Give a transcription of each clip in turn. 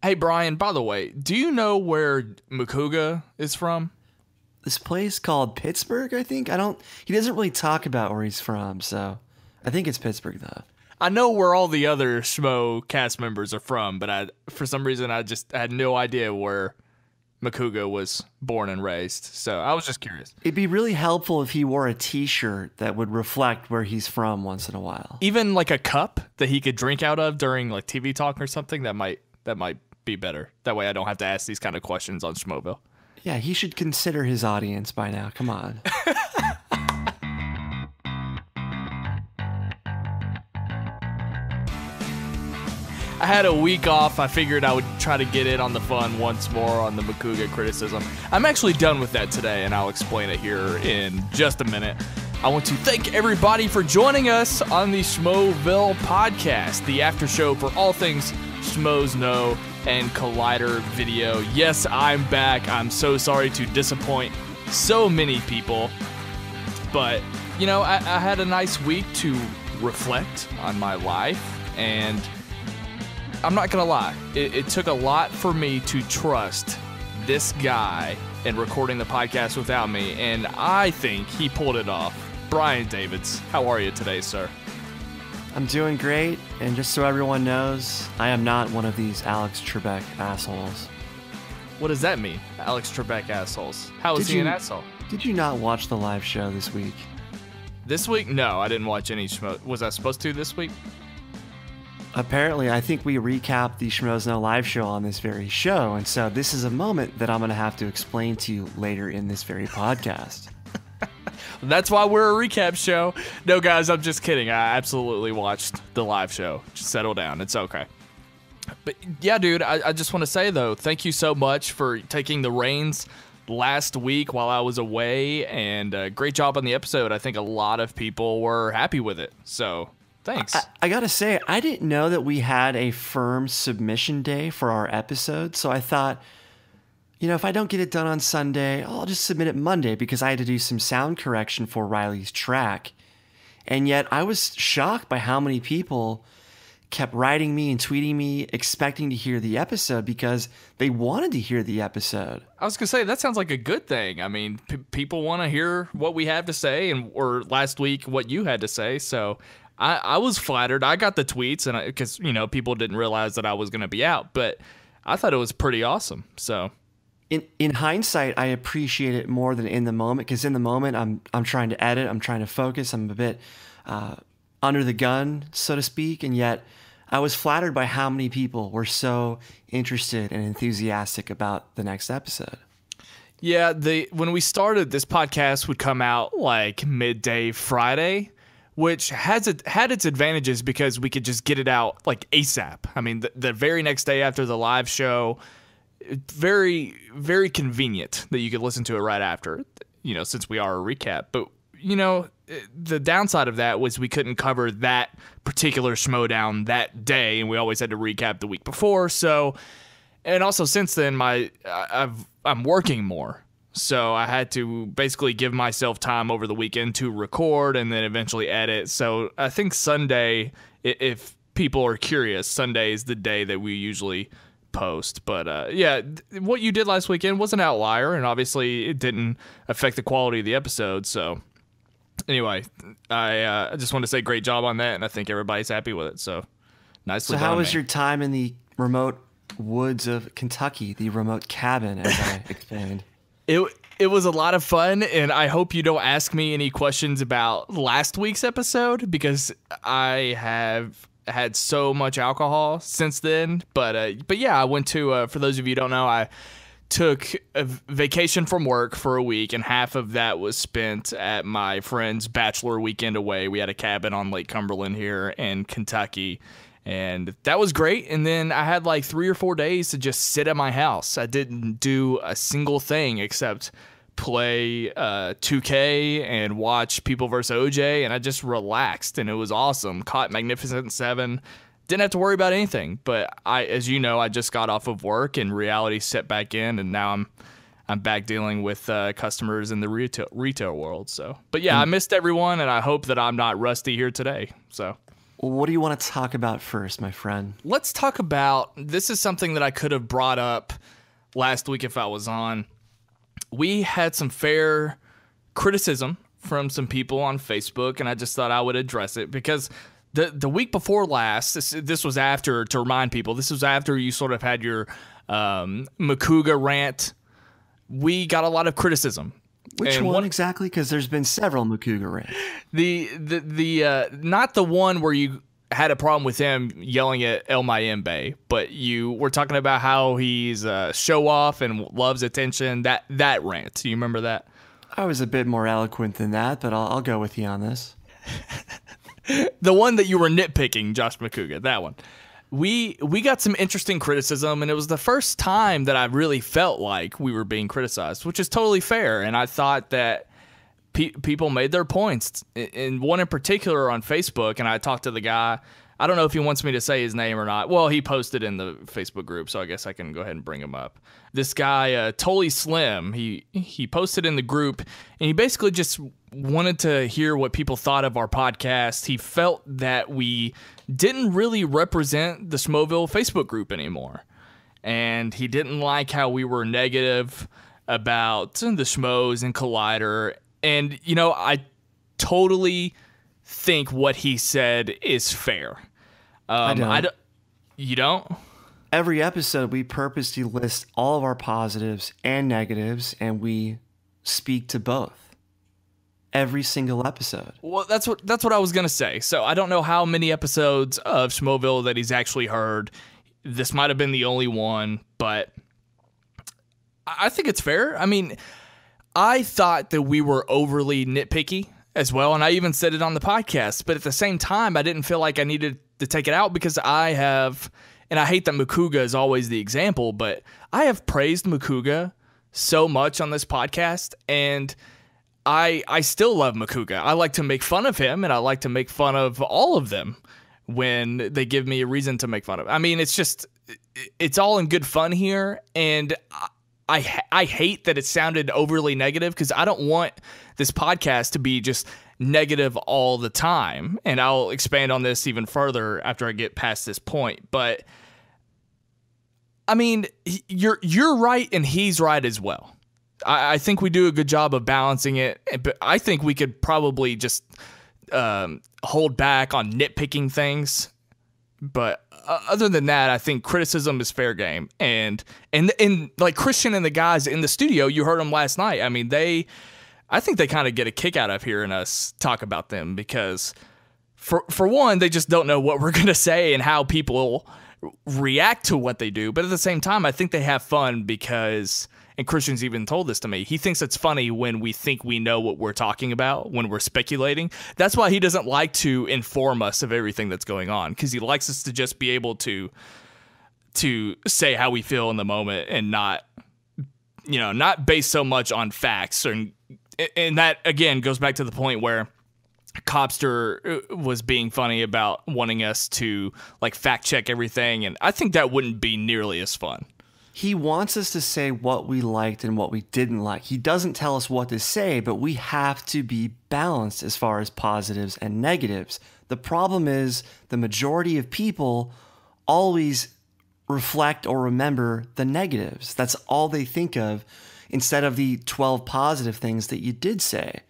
Hey, Brian, by the way, do you know where Makuga is from? This place called Pittsburgh, I think. He doesn't really talk about where he's from, so I think it's Pittsburgh, though. I know where all the other Schmo cast members are from, but for some reason, I had no idea where Makuga was born and raised. So I was just curious. It'd be really helpful if he wore a t-shirt that would reflect where he's from once in a while. Even like a cup that he could drink out of during like TV talk or something, that might be better. That way I don't have to ask these kind of questions on Schmoeville. Yeah, he should consider his audience by now. Come on. I had a week off. I figured I would try to get in on the fun once more on the Makuga criticism. I'm actually done with that today, and I'll explain it here in just a minute. I want to thank everybody for joining us on the Schmoeville podcast, the after show for all things Schmoes Know and Collider video. Yes, I'm back. I'm so sorry to disappoint so many people, but you know, I had a nice week to reflect on my life, and I'm not gonna lie, it took a lot for me to trust this guy in recording the podcast without me, and I think he pulled it off. Brian Davids, how are you today, sir? I'm doing great, and just so everyone knows, I am not one of these Alex Trebek assholes. What does that mean, Alex Trebek assholes? How is he an asshole? Did you not watch the live show this week? This week? No, I didn't watch any Schmo. Was I supposed to this week? Apparently, I think we recapped the Schmoes Know live show on this very show, and so this is a moment that I'm going to have to explain to you later in this very podcast. That's why we're a recap show. No, guys, I'm just kidding. I absolutely watched the live show. Just settle down. It's okay. But yeah, dude, I just want to say, though, thank you so much for taking the reins last week while I was away, and great job on the episode. I think a lot of people were happy with it, so thanks. I gotta say, I didn't know that we had a firm submission day for our episode, so I thought, you know, if I don't get it done on Sunday, I'll just submit it Monday, because I had to do some sound correction for Riley's track. And yet I was shocked by how many people kept writing me and tweeting me expecting to hear the episode because they wanted to hear the episode. I was going to say, that sounds like a good thing. I mean, people want to hear what we have to say, or last week what you had to say, so I was flattered. I got the tweets, and because, you know, people didn't realize that I was going to be out, but I thought it was pretty awesome, so... In hindsight, I appreciate it more than in the moment, because in the moment, I'm trying to edit, I'm trying to focus, I'm a bit under the gun, so to speak, and yet I was flattered by how many people were so interested and enthusiastic about the next episode. Yeah, when we started, this podcast would come out like midday Friday, which had its advantages because we could just get it out like ASAP. I mean, the very next day after the live show, very, very convenient that you could listen to it right after, you know, since we are a recap. But, you know, the downside of that was we couldn't cover that particular Schmoedown that day, and we always had to recap the week before. So, and also since then, I'm working more. So I had to basically give myself time over the weekend to record and then eventually edit. So I think Sunday, if people are curious, Sunday is the day that we usually post. But yeah, what you did last weekend was an outlier, and obviously it didn't affect the quality of the episode. So anyway, I just want to say great job on that, and I think everybody's happy with it. So nicely done. So how was your time in the remote woods of Kentucky, the remote cabin, as I explained? It was a lot of fun, and I hope you don't ask me any questions about last week's episode, because I have had so much alcohol since then. But yeah, I went to, for those of you who don't know, I took a vacation from work for a week, and half of that was spent at my friend's bachelor weekend away. We had a cabin on Lake Cumberland here in Kentucky, and that was great. And then I had like 3 or 4 days to just sit at my house. I didn't do a single thing except play 2K and watch People vs. OJ, and I just relaxed, and it was awesome. Caught Magnificent 7. Didn't have to worry about anything, but as you know, I just got off of work and reality set back in, and now I'm back dealing with customers in the retail world. So, but yeah, I missed everyone, and I hope that I'm not rusty here today. So, Well, what do you want to talk about first, my friend? Let's talk about, this is something that I could have brought up last week if I was on. We had some fair criticism from some people on Facebook, and I just thought I would address it because the week before last, this was after, to remind people, this was after you sort of had your Makuga rant. We got a lot of criticism. Which one exactly? Because there's been several Makuga rants. The not the one where you had a problem with him yelling at El Mayembe, but you were talking about how he's show off and loves attention. That rant. You remember that? I was a bit more eloquent than that, but I'll go with you on this. The one that you were nitpicking, Josh Makuga, that one. We got some interesting criticism, and it was the first time that I really felt like we were being criticized, which is totally fair. And I thought that people made their points, and one in particular on Facebook. And I talked to the guy. I don't know if he wants me to say his name or not. Well, he posted in the Facebook group, so I guess I can go ahead and bring him up. This guy, Totally Slim, he posted in the group, and he basically just wanted to hear what people thought of our podcast. He felt that we didn't really represent the Schmoeville Facebook group anymore. And he didn't like how we were negative about the Schmoes and Collider. And, you know, I totally think what he said is fair. I don't. You don't? Every episode, we purposely list all of our positives and negatives, and we speak to both. Every single episode. Well, that's what I was gonna say. So I don't know how many episodes of Schmoeville that he's actually heard. This might have been the only one, but I think it's fair. I mean, I thought that we were overly nitpicky as well, and I even said it on the podcast. But at the same time, I didn't feel like I needed to take it out because I have, and I hate that Makuga is always the example, but I have praised Makuga so much on this podcast, and I still love Makuga. I like to make fun of him, and I like to make fun of all of them when they give me a reason to make fun of. I mean, it's all in good fun here, and I hate that it sounded overly negative because I don't want this podcast to be just negative all the time. And I'll expand on this even further after I get past this point. But I mean, you're right, and he's right as well. I think we do a good job of balancing it, but I think we could probably just hold back on nitpicking things. But other than that, I think criticism is fair game. And like Kristian and the guys in the studio, you heard them last night. I mean, I think they kind of get a kick out of hearing us talk about them because, for one, they just don't know what we're going to say and how people react to what they do. But at the same time, I think they have fun because, and Kristian's even told this to me, he thinks it's funny when we think we know what we're talking about, when we're speculating. That's why he doesn't like to inform us of everything that's going on, because he likes us to just be able to say how we feel in the moment and not based so much on facts. And that, again, goes back to the point where Copster was being funny about wanting us to like fact check everything, and I think that wouldn't be nearly as fun. He wants us to say what we liked and what we didn't like. He doesn't tell us what to say, but we have to be balanced as far as positives and negatives. The problem is the majority of people always reflect or remember the negatives. That's all they think of instead of the 12 positive things that you did say.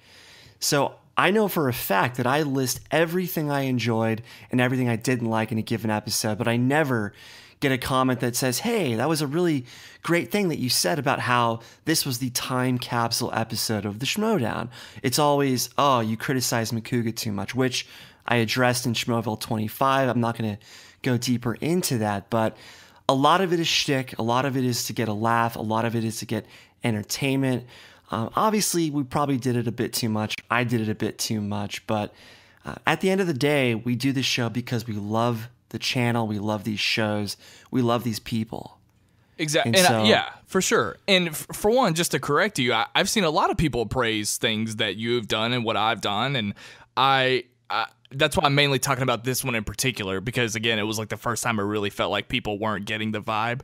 So I know for a fact that I list everything I enjoyed and everything I didn't like in a given episode, but I never get a comment that says, hey, that was a really great thing that you said about how this was the time capsule episode of the Schmoedown. It's always, oh, you criticized Makuga too much, which I addressed in Schmoeville 25. I'm not going to go deeper into that, but a lot of it is shtick. A lot of it is to get a laugh. A lot of it is to get entertainment. Obviously, we probably did it a bit too much. I did it a bit too much, but at the end of the day, we do this show because we love the channel, we love these shows, we love these people. Exactly. Yeah, for sure. And for one, just to correct you, I've seen a lot of people praise things that you've done and what I've done, and I that's why I'm mainly talking about this one in particular, because again, it was like the first time I really felt like people weren't getting the vibe.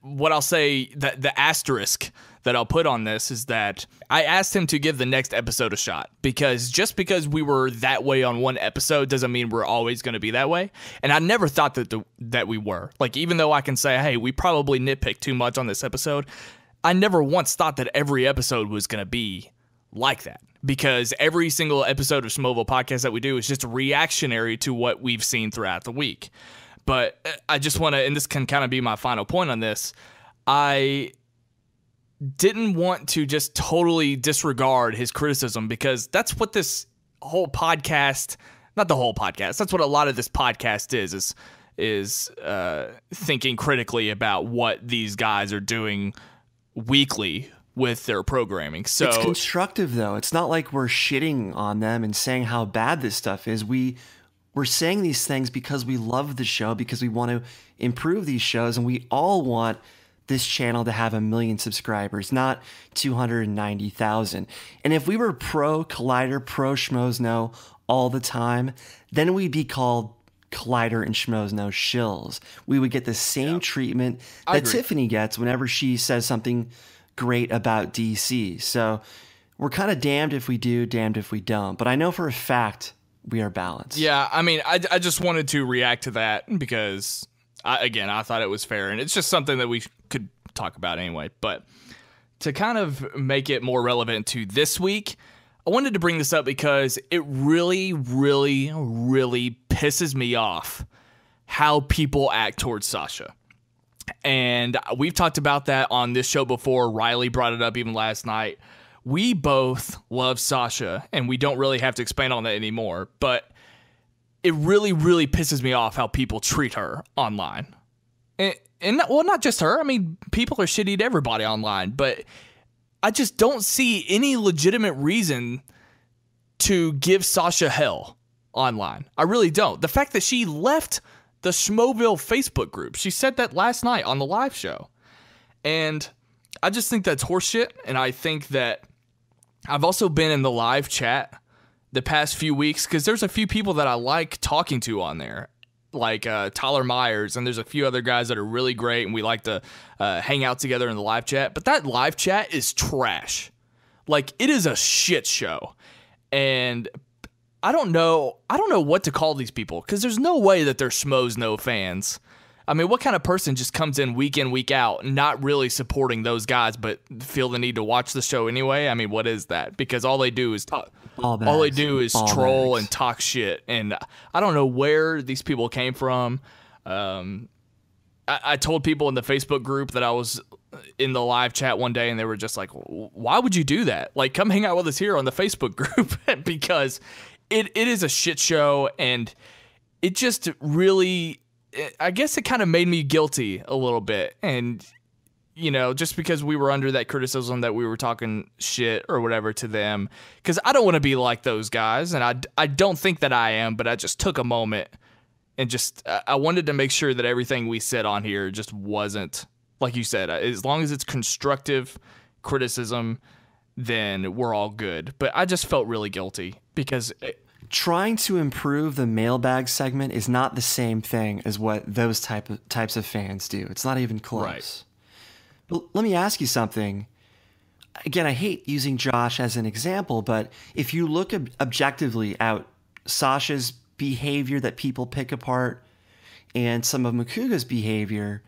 What I'll say, that the asterisk that I'll put on this is that I asked him to give the next episode a shot, because just because we were that way on one episode doesn't mean we're always going to be that way. And I never thought that we were. Like, even though I can say, hey, we probably nitpicked too much on this episode, I never once thought that every episode was going to be like that, because every single episode of Schmoeville podcast that we do is just reactionary to what we've seen throughout the week. But I just want to, and this can kind of be my final point on this, I didn't want to just totally disregard his criticism, because that's what this whole podcast, not the whole podcast, that's what a lot of this podcast is thinking critically about what these guys are doing weekly with their programming. So it's constructive, though. It's not like we're shitting on them and saying how bad this stuff is. We're saying these things because we love the show, because we want to improve these shows, and we all want this channel to have 1 million subscribers, not 290,000. And if we were pro Collider, pro Schmoes Know all the time, then we'd be called Collider and Schmoes Know shills. We would get the same treatment that Tiffany gets whenever she says something great about DC. So we're kind of damned if we do, damned if we don't. But I know for a fact we are balanced. Yeah, I mean, I just wanted to react to that because, I thought it was fair. And it's just something that we could talk about anyway. But to kind of make it more relevant to this week, I wanted to bring this up because it really, really, really pisses me off how people act towards Sasha. And we've talked about that on this show before. Riley brought it up even last night. We both love Sasha, and we don't really have to expand on that anymore. But it really, really pisses me off how people treat her online. And well, not just her. I mean, people are shitty to everybody online. But I just don't see any legitimate reason to give Sasha hell online. I really don't. The fact that she left the Schmoeville Facebook group, she said that last night on the live show. And I just think that's horseshit. And I think that I've also been in the live chat the past few weeks because there's a few people that I like talking to on there, like Tyler Myers, and there's a few other guys that are really great, and we like to hang out together in the live chat. But that live chat is trash. Like, it is a shit show. And I don't know what to call these people, because there's no way that they're Schmoes Know fans. I mean, what kind of person just comes in, week out, not really supporting those guys, but feel the need to watch the show anyway? I mean, what is that? Because all they do is talk. All they do is troll and talk shit. And I don't know where these people came from. I told people in the Facebook group that I was in the live chat one day, and they were just like, why would you do that? Like, come hang out with us here on the Facebook group. Because it is a shit show, and it just really, I guess it kind of made me guilty a little bit. And, you know, just because we were under that criticism that we were talking shit or whatever to them, because I don't want to be like those guys, and I don't think that I am, but I just took a moment and just, I wanted to make sure that everything we said on here just wasn't, like you said, as long as it's constructive criticism, then we're all good. But I just felt really guilty because trying to improve the mailbag segment is not the same thing as what those types of fans do. It's not even close. Right. But let me ask you something. Again, I hate using Josh as an example, but if you look objectively at Sasha's behavior that people pick apart and some of Makuga's behavior,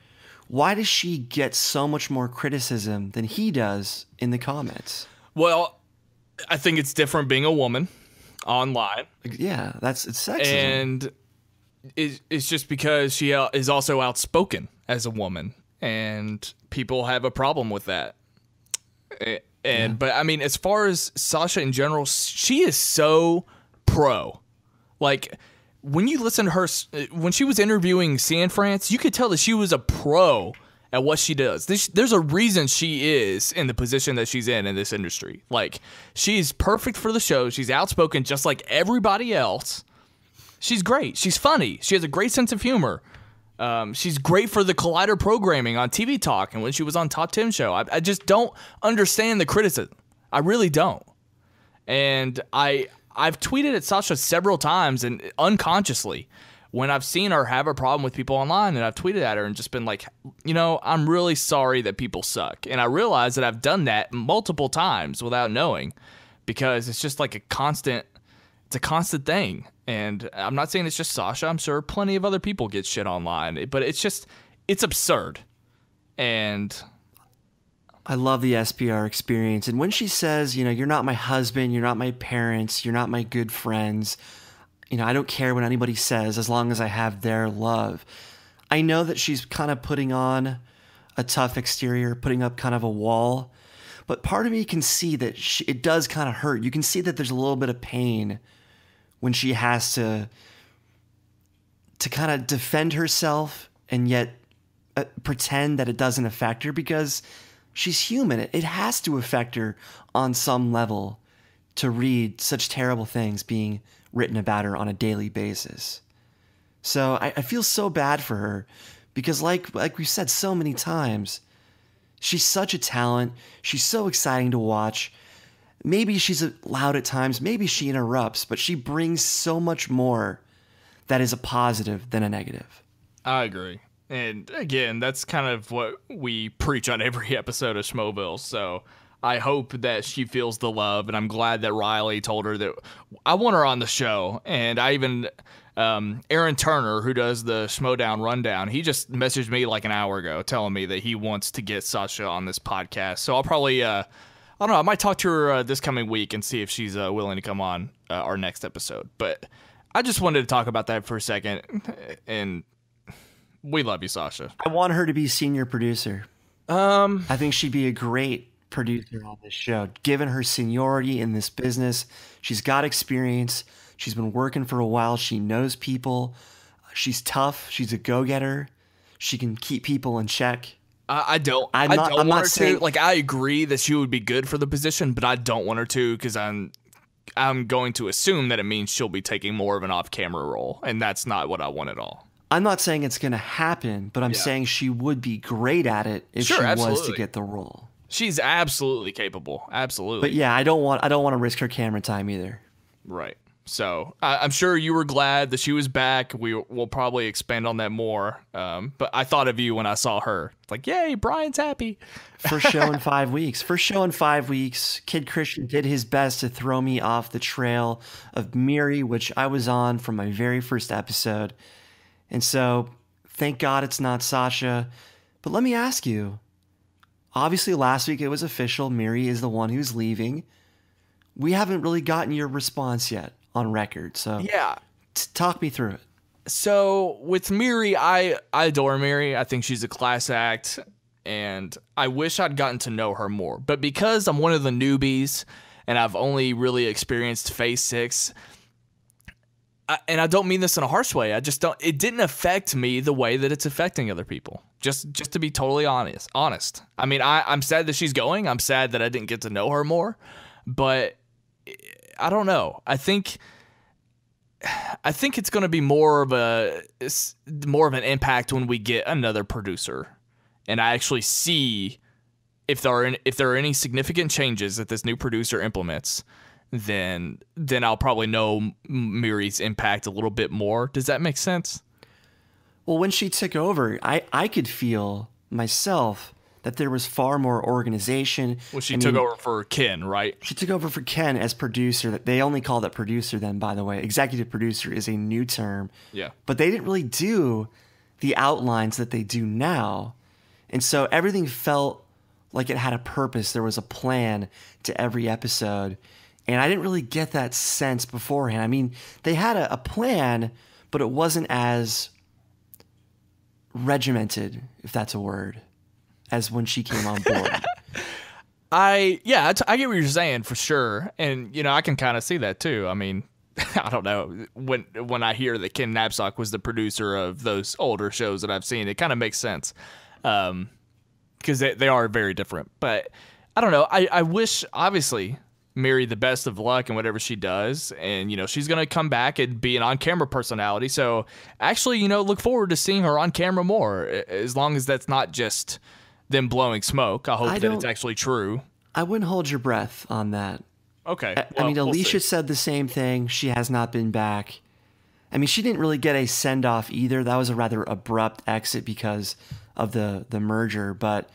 why does she get so much more criticism than he does in the comments? Well, I think it's different being a woman online. Yeah, it's sexism. And it's just because she is also outspoken as a woman, and people have a problem with that. But I mean, as far as Sasha in general, she is so pro. Like, when you listen to her, when she was interviewing San France, you could tell that she was a pro at what she does. There's a reason she is in the position that she's in this industry. Like, she's perfect for the show. She's outspoken just like everybody else. She's great. She's funny. She has a great sense of humor. She's great for the Collider programming on TV Talk and when she was on Top 10 Show. I just don't understand the criticism. I really don't. And I I've tweeted at Sasha several times and unconsciously when I've seen her have a problem with people online, and I've tweeted at her and just been like, I'm really sorry that people suck. And I realize that I've done that multiple times without knowing, because it's just like a constant thing. And I'm not saying it's just Sasha. I'm sure plenty of other people get shit online, but it's absurd. And I love the SPR experience. And when she says, you're not my husband, you're not my parents, you're not my good friends, I don't care what anybody says as long as I have their love. I know that she's kind of putting on a tough exterior, putting up kind of a wall, but part of me can see that it does kind of hurt. You can see that there's a little bit of pain when she has to kind of defend herself and yet pretend that it doesn't affect her, because she's human. It has to affect her on some level to read such terrible things being written about her on a daily basis. So I feel so bad for her, because like we've said so many times, she's such a talent. She's so exciting to watch. Maybe she's loud at times. Maybe she interrupts, but she brings so much more that is a positive than a negative. I agree. And again, that's kind of what we preach on every episode of Schmoeville. So I hope that she feels the love, and I'm glad that Riley told her that I want her on the show. And I even, Aaron Turner, who does the Schmoedown rundown, he just messaged me like an hour ago telling me that he wants to get Sasha on this podcast. So I'll probably, I don't know, I might talk to her this coming week and see if she's willing to come on our next episode. But I just wanted to talk about that for a second. And we love you, Sasha. I want her to be senior producer. I think she'd be a great producer on this show, given her seniority in this business. She's got experience. She's been working for a while. She knows people. She's tough. She's a go-getter. She can keep people in check. I don't want her to. Like, I agree that she would be good for the position, but I don't want her to, because I'm going to assume that it means she'll be taking more of an off-camera role, and that's not what I want at all. I'm not saying it's going to happen, but I'm saying she would be great at it if she was to get the role. She's absolutely capable. Absolutely. But yeah, I don't want to risk her camera time either. Right. So I'm sure you were glad that she was back. We'll probably expand on that more. But I thought of you when I saw her. Like, yay, Brian's happy. First show in 5 weeks. First show in 5 weeks. Kid Kristian did his best to throw me off the trail of Miri, which I was on from my very first episode. And so, thank God it's not Sasha. But let me ask you. Obviously, last week it was official. Miri is the one who's leaving. We haven't really gotten your response yet on record. So yeah, talk me through it. So with Miri, I adore Miri. I think she's a class act, and I wish I'd gotten to know her more. But because I'm one of the newbies, and I've only really experienced Phase 6, and I don't mean this in a harsh way. I just don't. It didn't affect me the way that it's affecting other people. Just to be totally honest. I mean, I'm sad that she's going. I'm sad that I didn't get to know her more. But I don't know. I think it's going to be more of an impact when we get another producer, and I actually see if there are any significant changes that this new producer implements. Then I'll probably know Miri's impact a little bit more. Does that make sense? Well, when she took over, I could feel myself that there was far more organization. Well, she took over for Ken, right? She took over for Ken as producer. They only called it producer then, by the way. Executive producer is a new term. Yeah. But they didn't really do the outlines that they do now. And so everything felt like it had a purpose. There was a plan to every episode. And I didn't really get that sense beforehand. I mean, they had a plan, but it wasn't as regimented, if that's a word, as when she came on board. I get what you're saying for sure. And, I can kind of see that too. I mean, I don't know. When I hear that Ken Knapsack was the producer of those older shows that I've seen, it kind of makes sense. Because they are very different. But I don't know. I wish, obviously, Miri the best of luck in whatever she does, and she's gonna come back and be an on-camera personality. So actually, look forward to seeing her on camera more, as long as that's not just them blowing smoke. I hope that it's actually true. I wouldn't hold your breath on that. Okay. I mean, we'll Alicia see. said the same thing. She has not been back. I mean, she didn't really get a send-off either. That was a rather abrupt exit because of the merger, but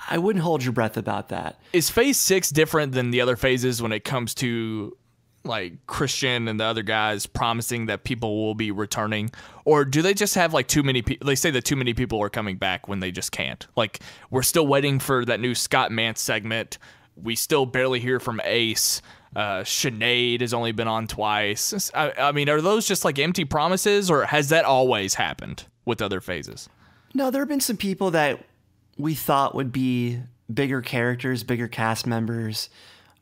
I wouldn't hold your breath about that. Is phase 6 different than the other phases when it comes to like Kristian and the other guys promising that people will be returning, or do they just have like too many people? They say that too many people are coming back when they just can't. Like, we're still waiting for that new Scott Mance segment. We still barely hear from Ace. Sinead has only been on twice. I mean, are those just like empty promises, or has that always happened with other phases? No, there have been some people that we thought would be bigger characters, bigger cast members.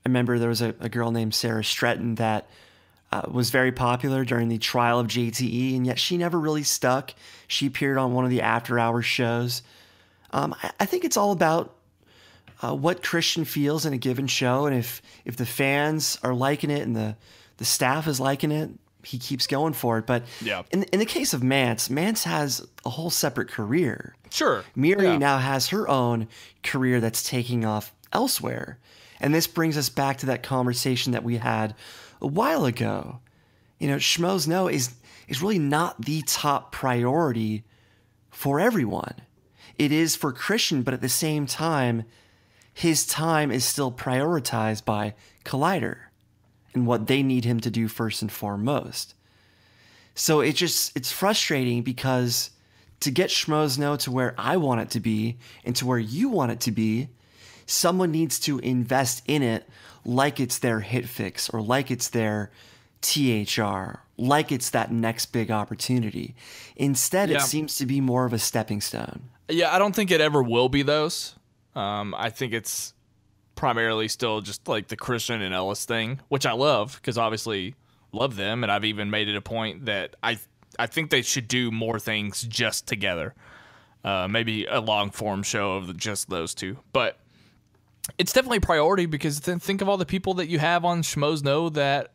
I remember there was a girl named Sarah Stretton that was very popular during the trial of JTE, and yet she never really stuck. She appeared on one of the after-hours shows. I think it's all about what Kristian feels in a given show, and if the fans are liking it and the staff is liking it, he keeps going for it. But yeah. in the case of Mance has a whole separate career. Sure. Miri now has her own career that's taking off elsewhere. And this brings us back to that conversation that we had a while ago. You know, Schmoes Know is really not the top priority for everyone. It is for Kristian, but at the same time, his time is still prioritized by Collider and what they need him to do first and foremost. So it's frustrating because to get Schmoes Know to where I want it to be and to where you want it to be, someone needs to invest in it like it's their hit fix or like it's their THR, like it's that next big opportunity. Instead, it seems to be more of a stepping stone. Yeah, I don't think it ever will be those. I think it's primarily still just like the Kristian and Ellis thing, which I love because obviously love them, and I've even made it a point that I think they should do more things just together. Maybe a long form show of just those two, but it's definitely a priority because then think of all the people that you have on Schmoes Know that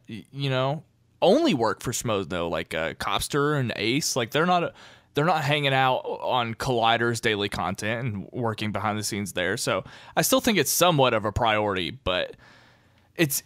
only work for Schmoes Know, like Copster and Ace. Like they're not hanging out on Collider's daily content and working behind the scenes there. So I still think it's somewhat of a priority, but it's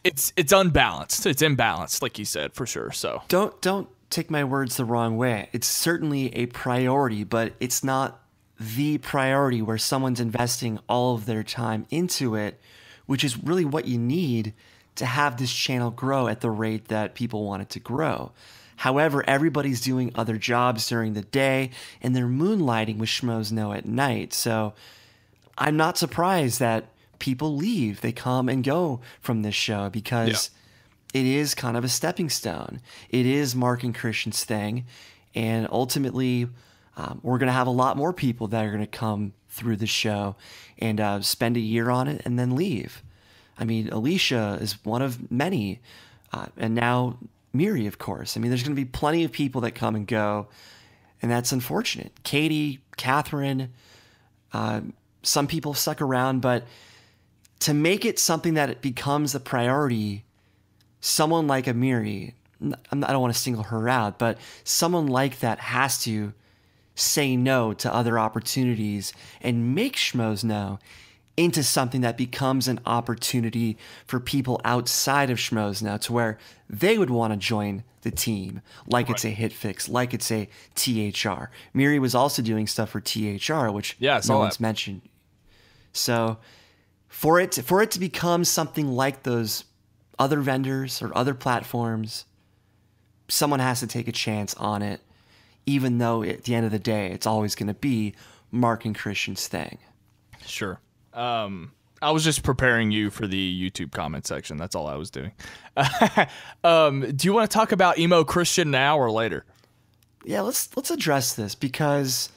unbalanced. It's imbalanced, like you said, for sure. So don't take my words the wrong way. It's certainly a priority, but it's not the priority where someone's investing all of their time into it, which is really what you need to have this channel grow at the rate that people want it to grow. However, everybody's doing other jobs during the day, and they're moonlighting with Schmoes Know at night. So I'm not surprised that people leave. They come and go from this show because it is kind of a stepping stone. It is Mark and Kristian's thing, and ultimately we're going to have a lot more people that are going to come through the show and spend a year on it and then leave. I mean, Alicia is one of many, and now Miri, of course. I mean, there's going to be plenty of people that come and go, and that's unfortunate. Katie, Catherine, some people stuck around, but to make it something that it becomes a priority, someone like a Miri, I don't want to single her out, but someone like that has to say no to other opportunities and make Schmoes Know into something that becomes an opportunity for people outside of Schmoes Know to where they would want to join the team, like it's a hit fix, like it's a THR. Miri was also doing stuff for THR, which no one's mentioned. So for it to become something like those other vendors or other platforms, someone has to take a chance on it, even though at the end of the day, it's always going to be Mark and Kristian's thing. Sure. I was just preparing you for the YouTube comment section. That's all I was doing. Do you want to talk about emo Kristian now or later? Yeah, let's address this because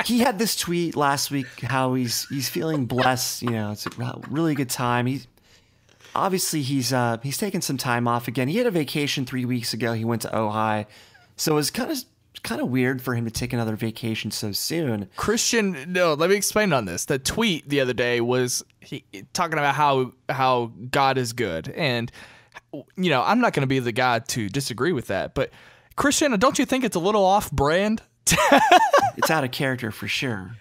he had this tweet last week how he's feeling blessed. You know, it's a really good time. He's taken some time off again. He had a vacation 3 weeks ago. He went to Ojai, so it was kind of weird for him to take another vacation so soon. Kristian, no, let me explain on this. The tweet the other day was he talking about how God is good, and I'm not going to be the guy to disagree with that. But Kristian, don't you think it's a little off brand? It's out of character for sure.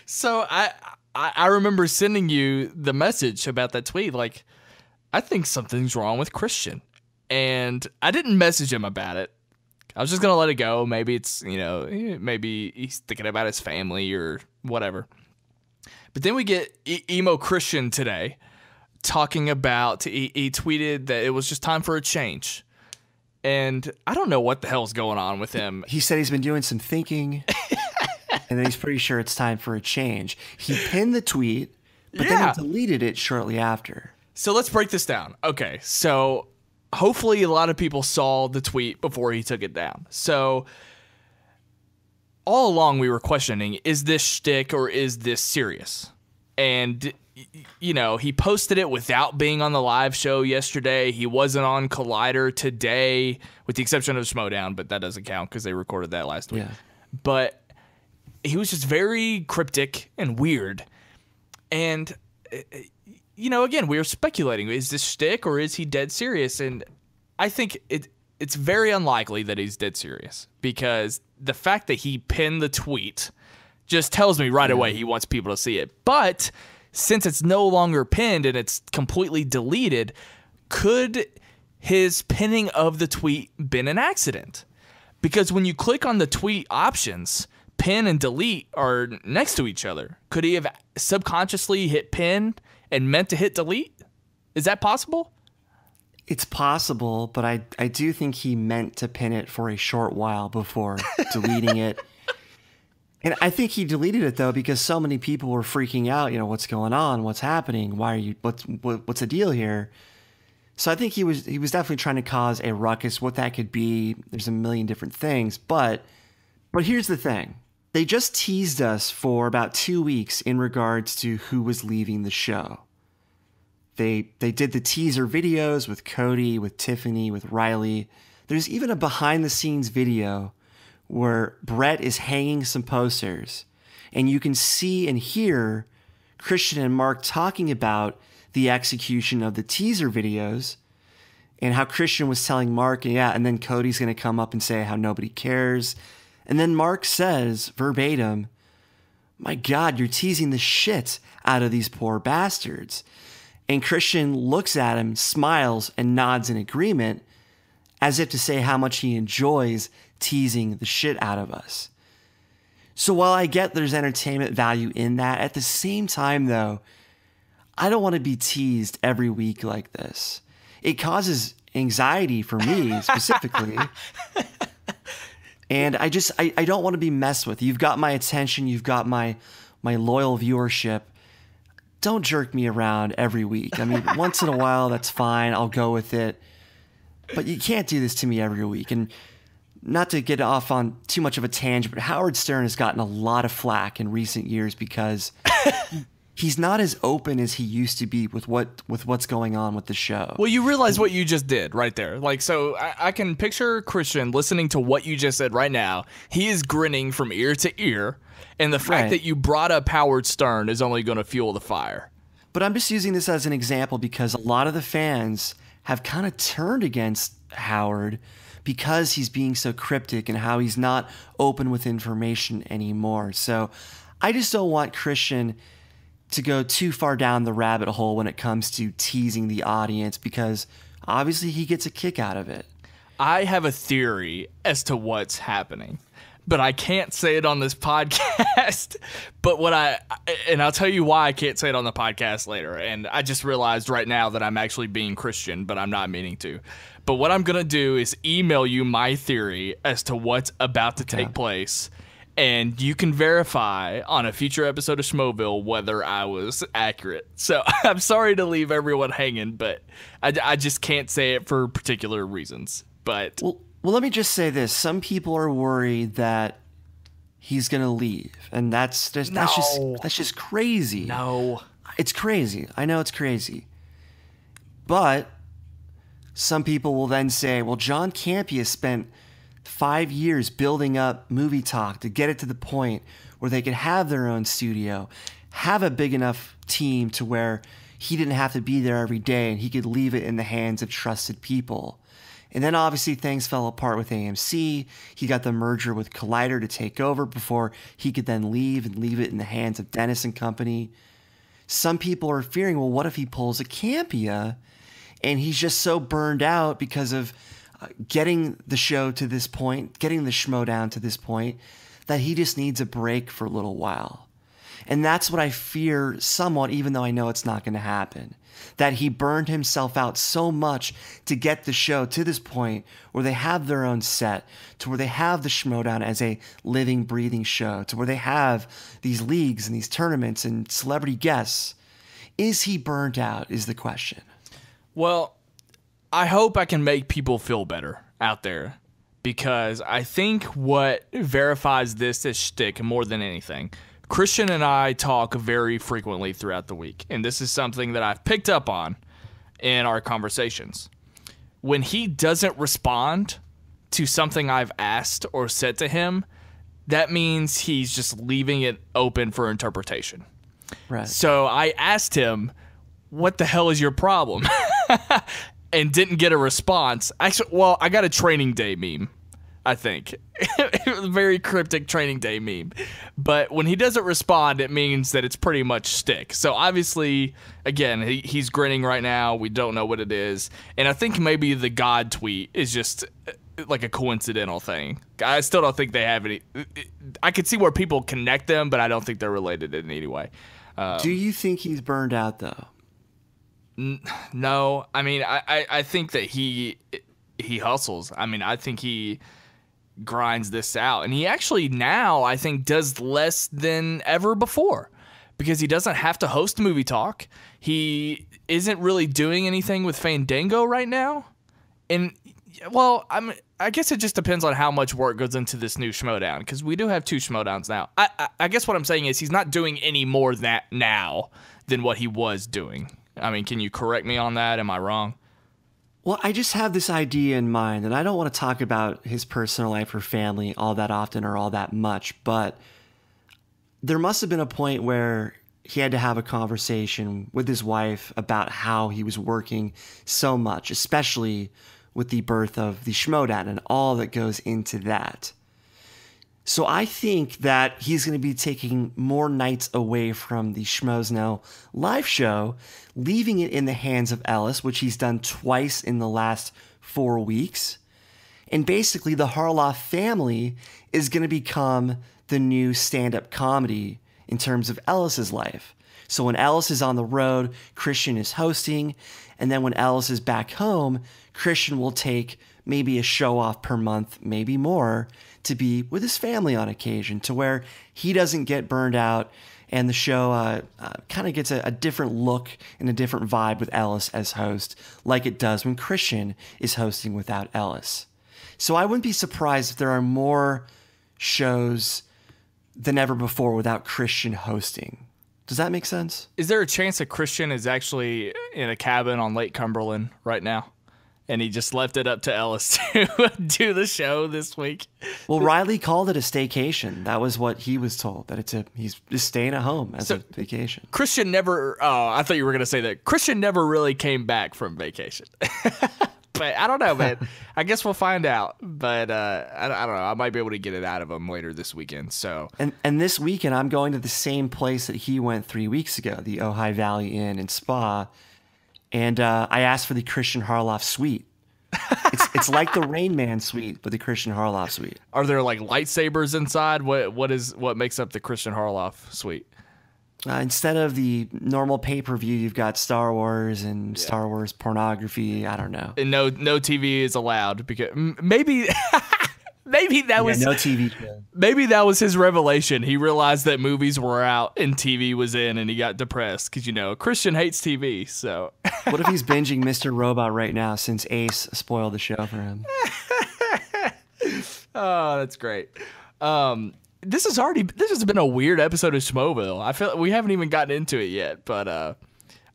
So I remember sending you the message about that tweet. Like, I think something's wrong with Kristian. And I didn't message him about it. I was just going to let it go. Maybe it's, maybe he's thinking about his family or whatever. But then we get emo Kristian today talking about, he tweeted that it was just time for a change. And I don't know what the hell's going on with him. He said he's been doing some thinking, and then he's pretty sure it's time for a change. He pinned the tweet, but then he deleted it shortly after. So let's break this down. Okay, so hopefully a lot of people saw the tweet before he took it down. So all along we were questioning, is this shtick or is this serious? And he posted it without being on the live show yesterday. He wasn't on Collider today, with the exception of Schmoedown, but that doesn't count because they recorded that last week. Yeah. But he was just very cryptic and weird. And, again, we were speculating, is this shtick or is he dead serious? And I think it's very unlikely that he's dead serious, because the fact that he pinned the tweet just tells me right away he wants people to see it. But since it's no longer pinned and it's completely deleted, could his pinning of the tweet been an accident? Because when you click on the tweet options, pin and delete are next to each other. Could he have subconsciously hit pin and meant to hit delete? Is that possible? It's possible, but I do think he meant to pin it for a short while before deleting it. And I think he deleted it, though, because so many people were freaking out. What's going on? What's happening? Why are you? What's the deal here? So I think he was definitely trying to cause a ruckus. What that could be, there's a million different things. But here's the thing: they just teased us for about 2 weeks in regards to who was leaving the show. They did the teaser videos with Cody, with Tiffany, with Riley. There's even a behind the scenes video where Brett is hanging some posters, and you can see and hear Kristian and Mark talking about the execution of the teaser videos and how Kristian was telling Mark, and then Cody's going to come up and say how nobody cares. And then Mark says verbatim, "My God, you're teasing the shit out of these poor bastards." And Kristian looks at him, smiles, and nods in agreement, as if to say how much he enjoys teasing the shit out of us. So while I get there's entertainment value in that, at the same time, though, I don't want to be teased every week like this. It causes anxiety for me specifically. And I don't want to be messed with. You've got my attention. You've got my loyal viewership. Don't jerk me around every week. I mean, once in a while, that's fine. I'll go with it. But you can't do this to me every week. And not to get off on too much of a tangent, but Howard Stern has gotten a lot of flack in recent years because he's not as open as he used to be with what's going on with the show. Well, you realize what you just did right there. Like, so I can picture Kristian listening to what you just said right now. He is grinning from ear to ear. And the fact that you brought up Howard Stern is only going to fuel the fire. But I'm just using this as an example because a lot of the fans have kind of turned against Howard because he's being so cryptic and how he's not open with information anymore. So I just don't want Kristian to go too far down the rabbit hole when it comes to teasing the audience, because obviously he gets a kick out of it. I have a theory as to what's happening, but I can't say it on this podcast. But I'll tell you why I can't say it on the podcast later. And I just realized right now that I'm actually being Kristian, but I'm not meaning to. But what I'm going to do is email you my theory as to what's about to take place. And you can verify on a future episode of Schmoeville whether I was accurate. So I'm sorry to leave everyone hanging, but I just can't say it for particular reasons. But well, let me just say this. Some people are worried that he's going to leave. And that's just crazy. No. It's crazy. I know it's crazy. But some people will then say, well, John Campea has spent 5 years building up Movie Talk to get it to the point where they could have their own studio, have a big enough team to where he didn't have to be there every day and he could leave it in the hands of trusted people. And then obviously things fell apart with AMC. He got the merger with Collider to take over before he could then leave and leave it in the hands of Dennis and company. Some people are fearing, well, what if he pulls a Campea and he's just so burned out because of getting the show to this point, getting the Schmoedown to this point, that he just needs a break for a little while. And that's what I fear somewhat, even though I know it's not going to happen. That he burned himself out so much to get the show to this point where they have their own set, to where they have the Schmoedown as a living, breathing show, to where they have these leagues and these tournaments and celebrity guests. Is he burned out is the question. Well, I hope I can make people feel better out there, because I think what verifies this as shtick more than anything, Kristian and I talk very frequently throughout the week, and this is something that I've picked up on in our conversations. When he doesn't respond to something I've asked or said to him, that means he's just leaving it open for interpretation. Right. So I asked him, what the hell is your problem? And didn't get a response. Actually, well, I got a training day meme, I think. Very cryptic training day meme. But when he doesn't respond, it means that it's pretty much stick. So obviously, again, he's grinning right now. We don't know what it is. And I think maybe the God tweet is just like a coincidental thing. I still don't think they have any. I could see where people connect them, but I don't think they're related in any way. Do you think he's burned out, though? No. I mean, I think that he hustles. I mean, I think he grinds this out. And he actually now, I think, does less than ever before, because he doesn't have to host Movie Talk. He isn't really doing anything with Fandango right now. And, well, I guess it just depends on how much work goes into this new Schmoedown, because we do have 2 Schmoedowns now. I guess what I'm saying is he's not doing any more that now than what he was doing. I mean, can you correct me on that? Am I wrong? Well, I just have this idea in mind, and I don't want to talk about his personal life or family all that often or all that much, but there must have been a point where he had to have a conversation with his wife about how he was working so much, especially with the birth of the Schmoedown and all that goes into that. So I think that he's going to be taking more nights away from the Schmoes Know live show, leaving it in the hands of Ellis, which he's done twice in the last 4 weeks. And basically the Harloff family is going to become the new stand-up comedy in terms of Ellis's life. So when Ellis is on the road, Kristian is hosting. And then when Ellis is back home, Kristian will take maybe a show off per month, maybe more, to be with his family on occasion, to where he doesn't get burned out and the show kind of gets a different look and a different vibe with Ellis as host, like it does when Kristian is hosting without Ellis. So I wouldn't be surprised if there are more shows than ever before without Kristian hosting. Does that make sense? Is there a chance that Kristian is actually in a cabin on Lake Cumberland right now, and he just left it up to Ellis to do the show this week? Well, Riley called it a staycation. That was what he was told, that he's just staying at home as a vacation. Kristian never, I thought you were going to say that. Kristian never really came back from vacation. But I don't know, man. I guess we'll find out. But I don't know. I might be able to get it out of him later this weekend. So and this weekend, I'm going to the same place that he went 3 weeks ago, the Ojai Valley Inn and Spa. And I asked for the Kristian Harloff suite. It's like the Rain Man suite, but the Kristian Harloff suite. Are there like lightsabers inside? What makes up the Kristian Harloff suite? Instead of the normal pay-per-view, you've got Star Wars and Star Wars pornography. I don't know. And no TV is allowed, because maybe maybe that was no TV show. Maybe that was his revelation. He realized that movies were out and TV was in, and he got depressed because Kristian hates TV. So what if he's binging Mr. Robot right now since Ace spoiled the show for him? Oh, that's great. This has been a weird episode of Schmoeville. I feel like we haven't even gotten into it yet, but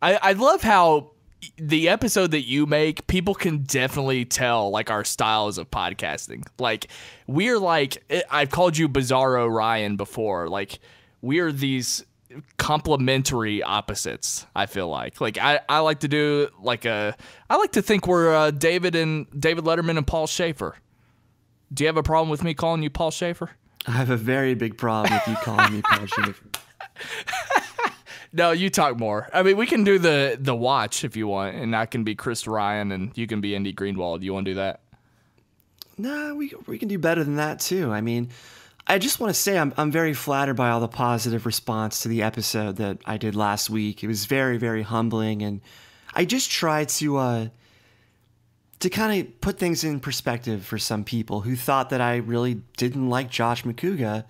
I love how the episode that you make, people can definitely tell like our styles of podcasting. Like we're like, I've called you Bizarro Ryan before. Like we're these complementary opposites. I feel like I like to do I like to think we're David Letterman and Paul Schaefer. Do you have a problem with me calling you Paul Schaefer? I have a very big problem with you calling me Paul Schaefer. No, you talk more. I mean, we can do the watch if you want, and I can be Chris Ryan, and you can be Andy Greenwald. Do you want to do that? No, we can do better than that too. I mean, I just want to say I'm very flattered by all the positive response to the episode that I did last week. It was very, very humbling, and I just tried to kind of put things in perspective for some people who thought that I really didn't like Josh McCouga,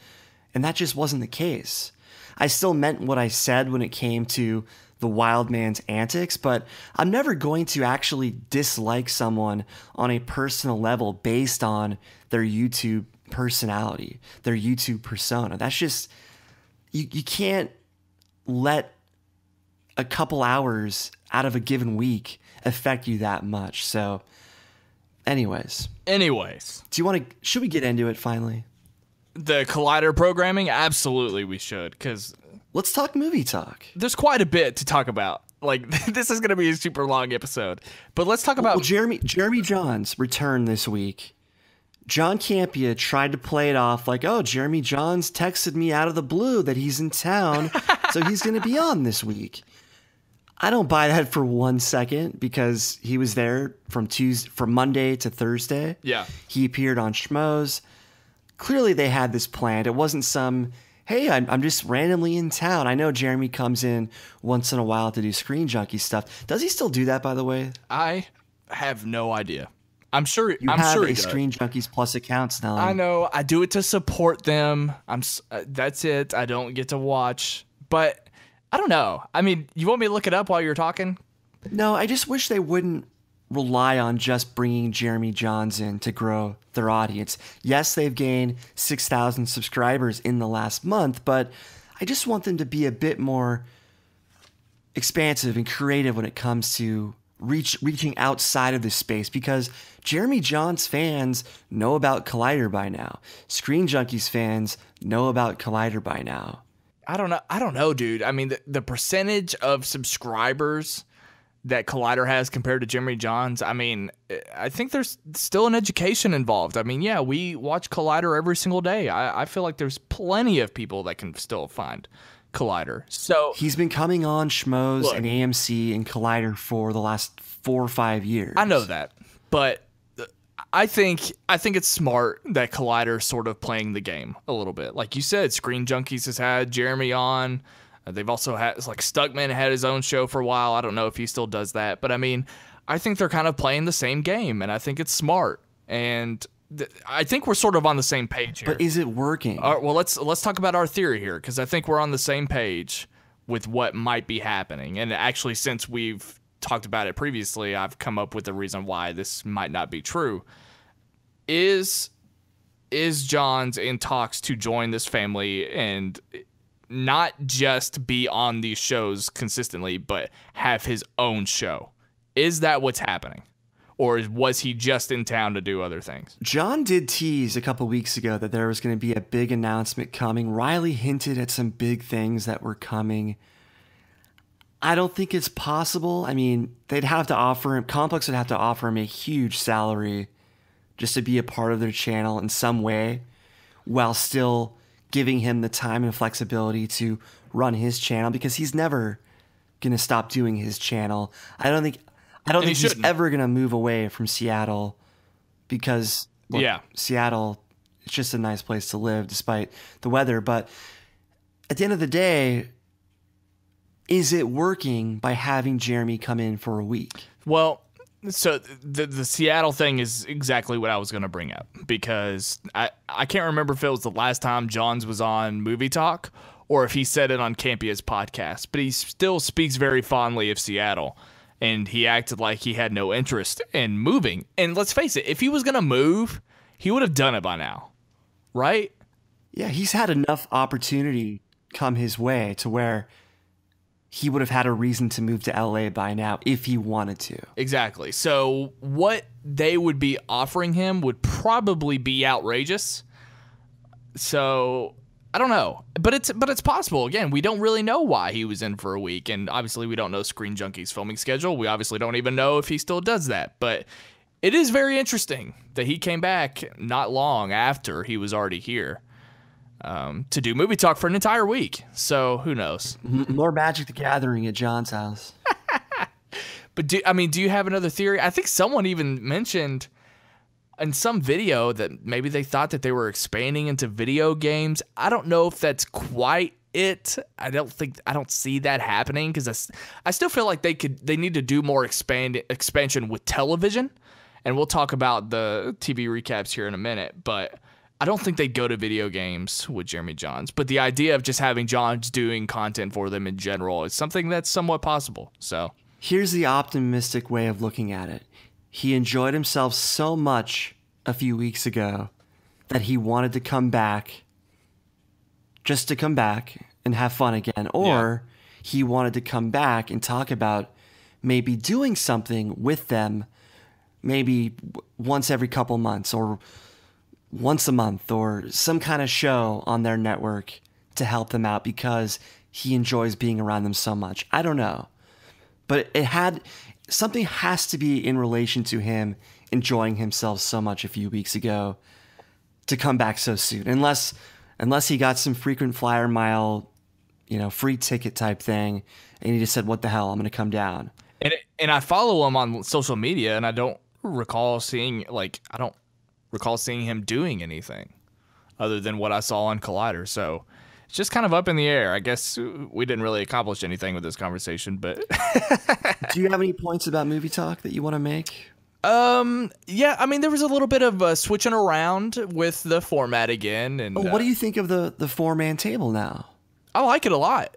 and that just wasn't the case. I still meant what I said when it came to the wild man's antics, but I'm never going to actually dislike someone on a personal level based on their YouTube personality, their YouTube persona. That's just, you can't let a couple hours out of a given week affect you that much. So anyways, do you want to, should we get into it finally? The Collider programming? Absolutely we should, because let's talk movie talk. There's quite a bit to talk about. Like, this is going to be a super long episode. But let's talk about... Well, Jeremy Jahn's return this week. John Campea tried to play it off like, oh, Jeremy Jahn's texted me out of the blue that he's in town, so he's going to be on this week. I don't buy that for 1 second, because he was there from Monday to Thursday. Yeah. He appeared on Schmoes. Clearly they had this planned. It wasn't some, hey, I'm just randomly in town. I know Jeremy comes in once in a while to do Screen Junkie stuff. Does he still do that, by the way? I have no idea. I'm sure you have a Screen Junkies Plus account, Snelling. I know. I do it to support them. That's it. I don't get to watch. But I don't know. I mean, you want me to look it up while you're talking? No, I just wish they wouldn't rely on just bringing Jeremy Jahns in to grow their audience. Yes, they've gained 6,000 subscribers in the last month, but I just want them to be a bit more expansive and creative when it comes to reaching outside of this space, because Jeremy Jahns fans know about Collider by now. Screen Junkies fans know about Collider by now. I don't know, dude. I mean, the percentage of subscribers that Collider has compared to Jeremy Jahns, I mean, I think there's still an education involved. I mean, yeah, we watch Collider every single day. I feel like there's plenty of people that can still find Collider. So he's been coming on Schmoes and AMC and Collider for the last 4 or 5 years. I know that, but I think it's smart that Collider's sort of playing the game a little bit. Like you said, Screen Junkies has had Jeremy on. They've also had, like, Stuckman had his own show for a while. I don't know if he still does that. But, I mean, I think they're kind of playing the same game, and I think it's smart. And I think we're sort of on the same page here. But is it working? All right, well, let's talk about our theory here, because I think we're on the same page with what might be happening. And actually, since we've talked about it previously, I've come up with a reason why this might not be true. Is Jahn's in talks to join this family and not just be on these shows consistently, but have his own show? Is that what's happening? Or was he just in town to do other things? Jahn did tease a couple weeks ago that there was going to be a big announcement coming. Riley hinted at some big things that were coming. I don't think it's possible. I mean, they'd have to offer him, Complex would have to offer him a huge salary just to be a part of their channel in some way, while still giving him the time and flexibility to run his channel, because he's never going to stop doing his channel. I don't think he's ever going to move away from Seattle, because Seattle, it's just a nice place to live despite the weather. But at the end of the day, is it working by having Jeremy come in for a week? Well, so the Seattle thing is exactly what I was going to bring up, because I can't remember if it was the last time Jahns was on Movie Talk or if he said it on Campea's podcast, but he still speaks very fondly of Seattle, and he acted like he had no interest in moving. And let's face it, if he was going to move, he would have done it by now, right? Yeah, he's had enough opportunity come his way to where he would have had a reason to move to LA by now if he wanted to. Exactly. So what they would be offering him would probably be outrageous. So I don't know, but it's possible. Again, we don't really know why he was in for a week, and obviously we don't know Screen Junkie's filming schedule. We obviously don't even know if he still does that, but it is very interesting that he came back not long after he was already here to do movie talk for an entire week. So who knows? More Magic the Gathering at John's house. But do you have another theory? I think someone even mentioned in some video that maybe they thought that they were expanding into video games. I don't know if that's quite it. I don't see that happening because I still feel like they need to do more expansion with television, and we'll talk about the TV recaps here in a minute. But I don't think they'd go to video games with Jeremy Jahns. But the idea of just having Jahns doing content for them in general is something that's somewhat possible. So here's the optimistic way of looking at it. He enjoyed himself so much a few weeks ago that he wanted to come back just to come back and have fun again. Or he wanted to come back and talk about maybe doing something with them maybe once every couple months or once a month or some kind of show on their network to help them out because he enjoys being around them so much. I don't know. But something has to be in relation to him enjoying himself so much a few weeks ago to come back so soon. Unless he got some frequent flyer mile, free ticket type thing, and he just said, "What the hell? I'm going to come down." And I follow him on social media, and I don't recall seeing him doing anything other than what I saw on Collider. So it's just kind of up in the air. I guess we didn't really accomplish anything with this conversation, but do you have any points about movie talk that you want to make? Yeah, I mean, there was a little bit of switching around with the format again. And what do you think of the 4-man table now? I like it a lot.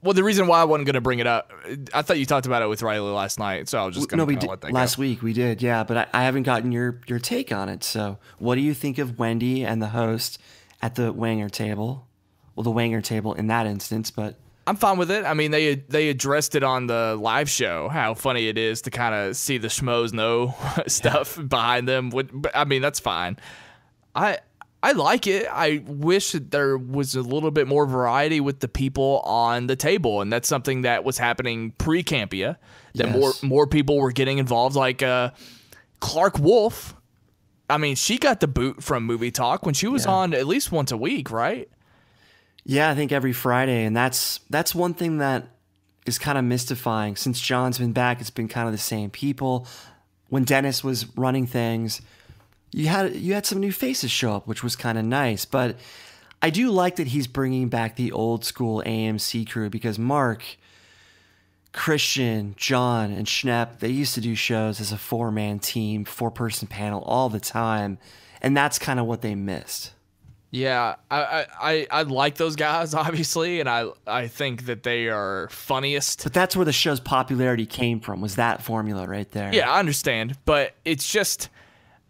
Well, the reason why I wasn't going to bring it up, I thought you talked about it with Riley last night, so I was just going to let that go. Last week we did, yeah, but I haven't gotten your take on it. So what do you think of Wendy and the host at the Wanger table? Well, the Wanger table in that instance, but I'm fine with it. I mean, they addressed it on the live show, how funny it is to kind of see the Schmoes Know stuff behind them. But I mean, that's fine. I like it. I wish that there was a little bit more variety with the people on the table, and that's something that was happening pre-Campia, that more people were getting involved, like Clark Wolf. I mean, she got the boot from Movie Talk when she was on at least once a week, right? Yeah, I think every Friday, and that's one thing that is kind of mystifying. Since John's been back, it's been kind of the same people. When Dennis was running things, you had some new faces show up, which was kind of nice. But I do like that he's bringing back the old school AMC crew because Mark, Kristian, Jahn, and Schnepp, they used to do shows as a 4-man team, 4-person panel all the time, and that's kind of what they missed. Yeah, I like those guys, obviously, and I think that they are funniest. But that's where the show's popularity came from, was that formula right there. Yeah, I understand, but it's just,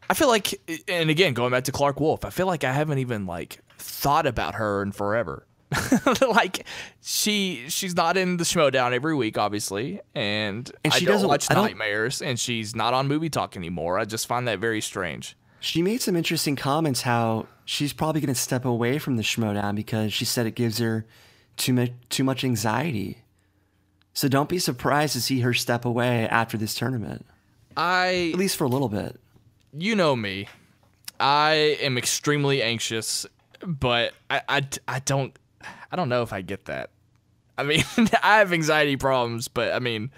I feel like, and again, going back to Clark Wolf, I feel like I haven't even, thought about her in forever. She's not in the Schmoedown every week, obviously, and she doesn't watch Nightmares, and she's not on Movie Talk anymore. I just find that very strange. She made some interesting comments how she's probably going to step away from the Schmoedown because she said it gives her too much anxiety. So don't be surprised to see her step away after this tournament. At least for a little bit. You know me. I am extremely anxious, but I don't know if I get that. I mean, I have anxiety problems, but I mean,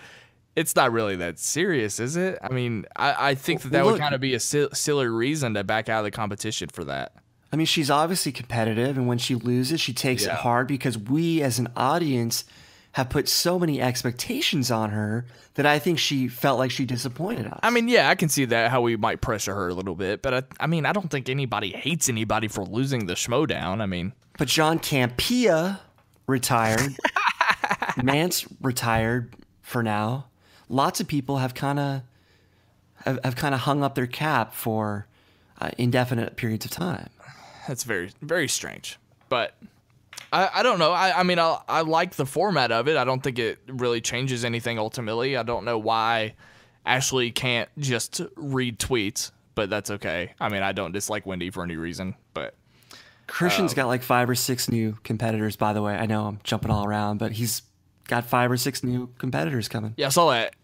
it's not really that serious, is it? I mean, I think that would kind of be a silly reason to back out of the competition for that. I mean, she's obviously competitive, and when she loses, she takes it hard because we as an audience have put so many expectations on her that I think she felt like she disappointed us. I mean, yeah, I can see that, how we might pressure her a little bit, but I mean, I don't think anybody hates anybody for losing the Schmoedown. I mean, but John Campia retired. Mance retired for now. Lots of people have kind of hung up their cap for indefinite periods of time. That's very, very strange. But I don't know. I mean, I like the format of it. I don't think it really changes anything ultimately. I don't know why Ashley can't just read tweets, but that's okay. I mean, I don't dislike Wendy for any reason, but Kristian's got like 5 or 6 new competitors, by the way. I know I'm jumping all around, but he's got 5 or 6 new competitors coming. Yeah, I saw that.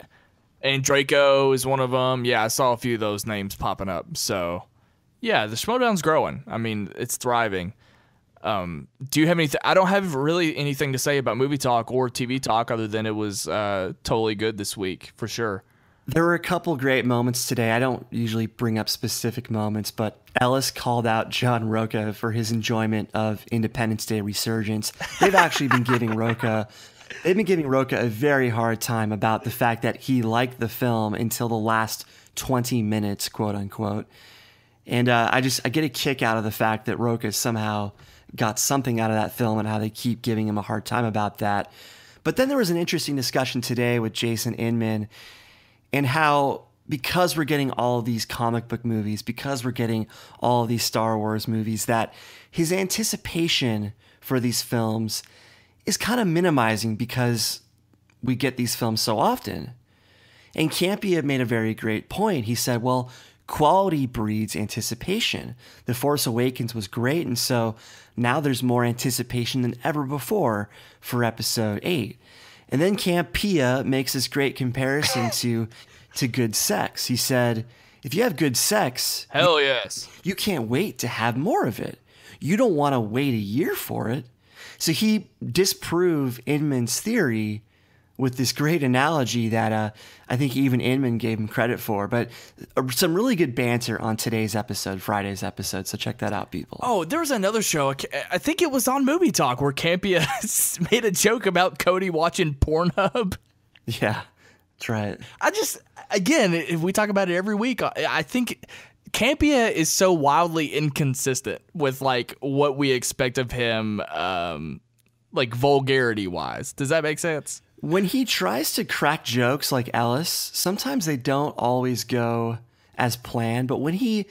And Draco is one of them. Yeah, I saw a few of those names popping up. So, yeah, the Schmoedown's growing. I mean, it's thriving. Do you have anything? I don't have really anything to say about movie talk or TV talk other than it was totally good this week, for sure. There were a couple great moments today. I don't usually bring up specific moments, but Ellis called out John Roca for his enjoyment of Independence Day Resurgence. They've actually been giving Roca a very hard time about the fact that he liked the film until the last 20 minutes, quote unquote. And I get a kick out of the fact that Roca somehow got something out of that film and how they keep giving him a hard time about that. But then there was an interesting discussion today with Jason Inman and how, because we're getting all of these comic book movies, because we're getting all of these Star Wars movies, that his anticipation for these films is kind of minimizing because we get these films so often. And Campea made a very great point. He said, well, quality breeds anticipation. The Force Awakens was great, and so now there's more anticipation than ever before for Episode 8. And then Campea makes this great comparison to good sex. He said, if you have good sex, hell yes, you can't wait to have more of it. You don't want to wait a year for it. So he disproved Inman's theory with this great analogy that I think even Inman gave him credit for. But some really good banter on today's episode, Friday's episode. So check that out, people. Oh, there was another show. I think it was on Movie Talk where Campea made a joke about Cody watching Pornhub. Yeah, that's right. Again, we talk about it every week. I think Campea is so wildly inconsistent with like what we expect of him, like vulgarity wise. Does that make sense? When he tries to crack jokes like Ellis, sometimes they don't always go as planned. But when he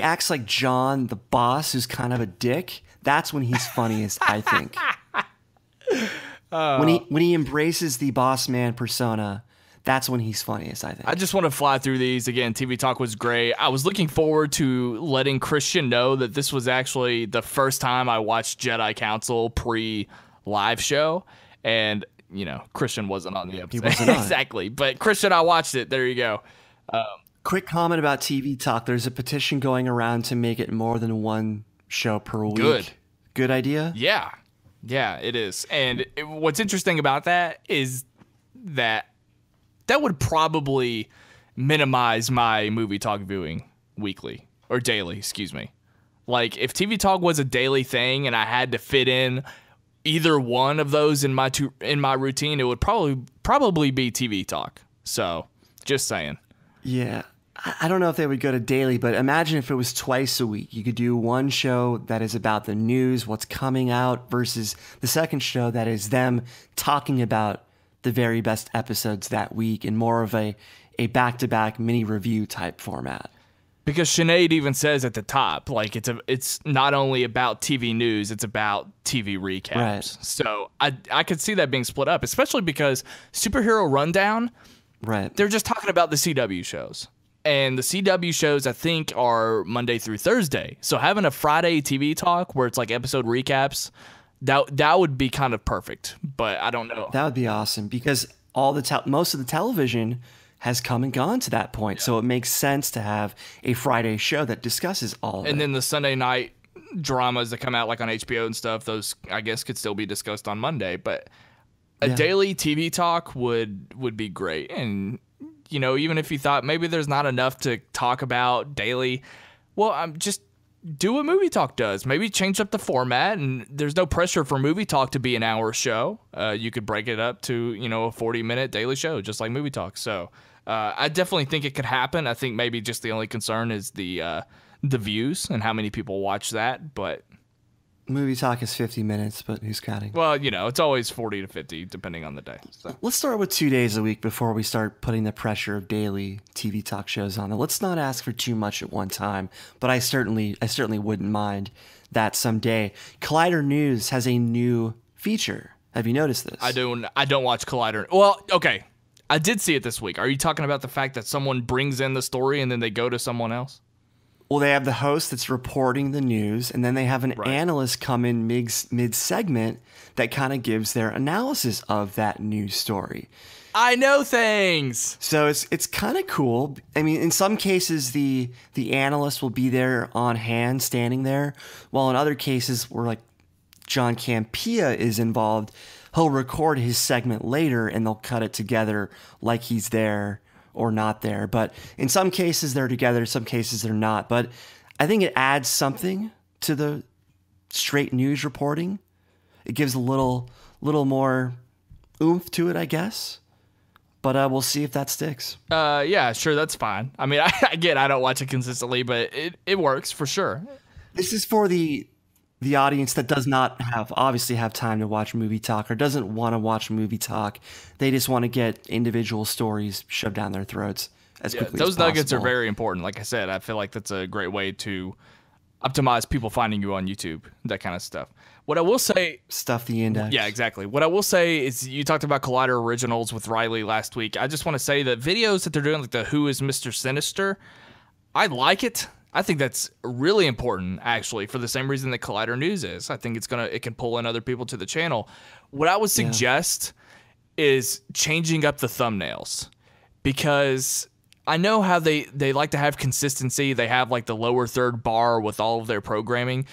acts like Jahn, the boss, who's kind of a dick, that's when he's funniest, I think. When he embraces the boss man persona, that's when he's funniest, I think. I just want to fly through these. Again, TV Talk was great. I was looking forward to letting Kristian know that this was actually the first time I watched Jedi Council pre-live show. And, you know, Kristian wasn't on the episode. He wasn't on. Exactly. But Kristian, I watched it. There you go. Quick comment about TV Talk. There's a petition going around to make it more than one show per week. Good idea? Yeah. Yeah, it is. And what's interesting about that is that would probably minimize my movie talk viewing weekly or daily, excuse me. Like if TV Talk was a daily thing and I had to fit in either one of those in my routine, it would probably be TV Talk. So, just saying. Yeah. I don't know if they would go to daily, but imagine if it was twice a week. You could do one show that is about the news, what's coming out, versus the second show that is them talking about the very best episodes that week in more of a back-to-back mini review type format. Because Sinead even says at the top, like it's not only about TV news, it's about TV recaps. Right. So I could see that being split up, especially because Superhero Rundown, right? They're just talking about the CW shows. And the CW shows, I think, are Monday through Thursday. So having a Friday TV talk where it's like episode recaps, that would be kind of perfect, but I don't know. That would be awesome because most of the television has come and gone to that point. Yeah. So it makes sense to have a Friday show that discusses all of it. And then the Sunday night dramas that come out like on HBO and stuff, those I guess could still be discussed on Monday, but a daily TV talk would be great. And you know, even if you thought maybe there's not enough to talk about daily, well, I'm just do what Movie Talk does. Maybe change up the format, and there's no pressure for Movie Talk to be an hour show. You could break it up to, you know, a 40-minute daily show, just like Movie Talk. So I definitely think it could happen. I think maybe just the only concern is the views and how many people watch that. But Movie Talk is 50 minutes, but who's counting? Well, you know, it's always 40 to 50, depending on the day. So. Let's start with 2 days a week before we start putting the pressure of daily TV talk shows on it. Let's not ask for too much at one time, but I certainly wouldn't mind that someday. Collider News has a new feature. Have you noticed this? I don't watch Collider. Well, okay. I did see it this week. Are you talking about the fact that someone brings in the story and then they go to someone else? Well, they have the host that's reporting the news, and then they have an analyst come in mid-segment that kind of gives their analysis of that news story. I know things. So it's kind of cool. I mean, in some cases, the analyst will be there on hand, standing there, while in other cases, where like John Campea is involved, he'll record his segment later, and they'll cut it together like he's there or not there. But in some cases they're together, some cases they're not. But I think it adds something to the straight news reporting. It gives a little more oomph to it, I guess. But we'll see if that sticks. Yeah, sure, that's fine. I mean, I don't watch it consistently, but it works for sure. This is for the audience that does not obviously have time to watch movie talk or doesn't want to watch movie talk. They just want to get individual stories shoved down their throats as quickly as possible. Those nuggets are very important. Like I said, I feel like that's a great way to optimize people finding you on YouTube, that kind of stuff. What I will say... Stuff the index. Yeah, exactly. What I will say is you talked about Collider Originals with Riley last week. I just want to say that videos that they're doing, like the Who is Mr. Sinister, I like it. I think that's really important, actually, for the same reason that Collider News is. I think it can pull in other people to the channel. What I would suggest is changing up the thumbnails, because I know how they like to have consistency. They have like the lower third bar with all of their programming,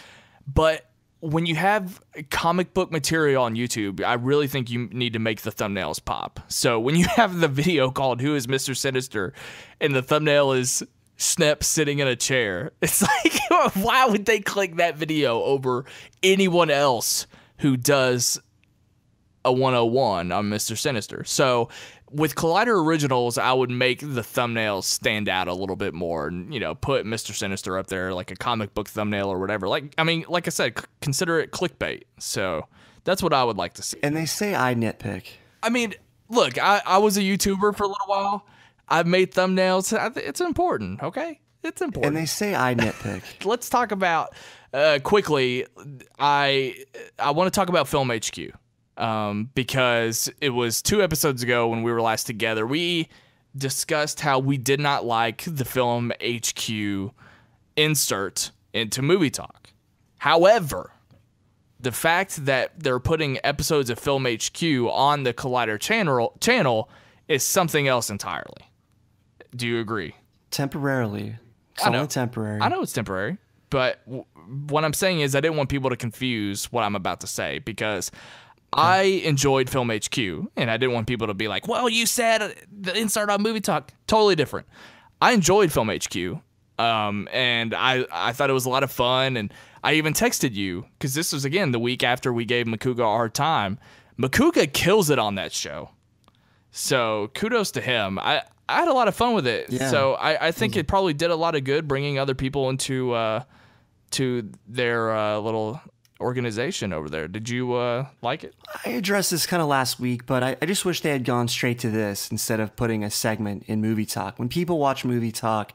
but when you have comic book material on YouTube, I really think you need to make the thumbnails pop. So when you have the video called Who is Mr. Sinister and the thumbnail is Snep sitting in a chair, it's like, why would they click that video over anyone else who does a 101 on Mr. Sinister? So with Collider Originals, I would make the thumbnails stand out a little bit more and, put Mr. Sinister up there like a comic book thumbnail or whatever. Like I said, consider it clickbait. So that's what I would like to see. And they say I nitpick. I mean, look, I was a YouTuber for a little while. I've made thumbnails. It's important, okay? It's important. And they say I nitpick. Let's talk about, quickly, I want to talk about Film HQ. Because it was 2 episodes ago when we were last together, we discussed how we did not like the Film HQ insert into Movie Talk. However, the fact that they're putting episodes of Film HQ on the Collider channel is something else entirely. Do you agree? Temporarily. It's only temporary. I know it's temporary, but what I'm saying is I didn't want people to confuse what I'm about to say, because I enjoyed Film HQ, and I didn't want people to be like, well, you said the insert on Movie Talk. Totally different. I enjoyed Film HQ, and I thought it was a lot of fun, and I even texted you, because this was, again, the week after we gave Makuga a hard time. Makuga kills it on that show, so kudos to him. I had a lot of fun with it, so I think it probably did a lot of good bringing other people into to their little organization over there. Did you like it? I addressed this kind of last week, but I just wish they had gone straight to this instead of putting a segment in Movie Talk. When people watch Movie Talk,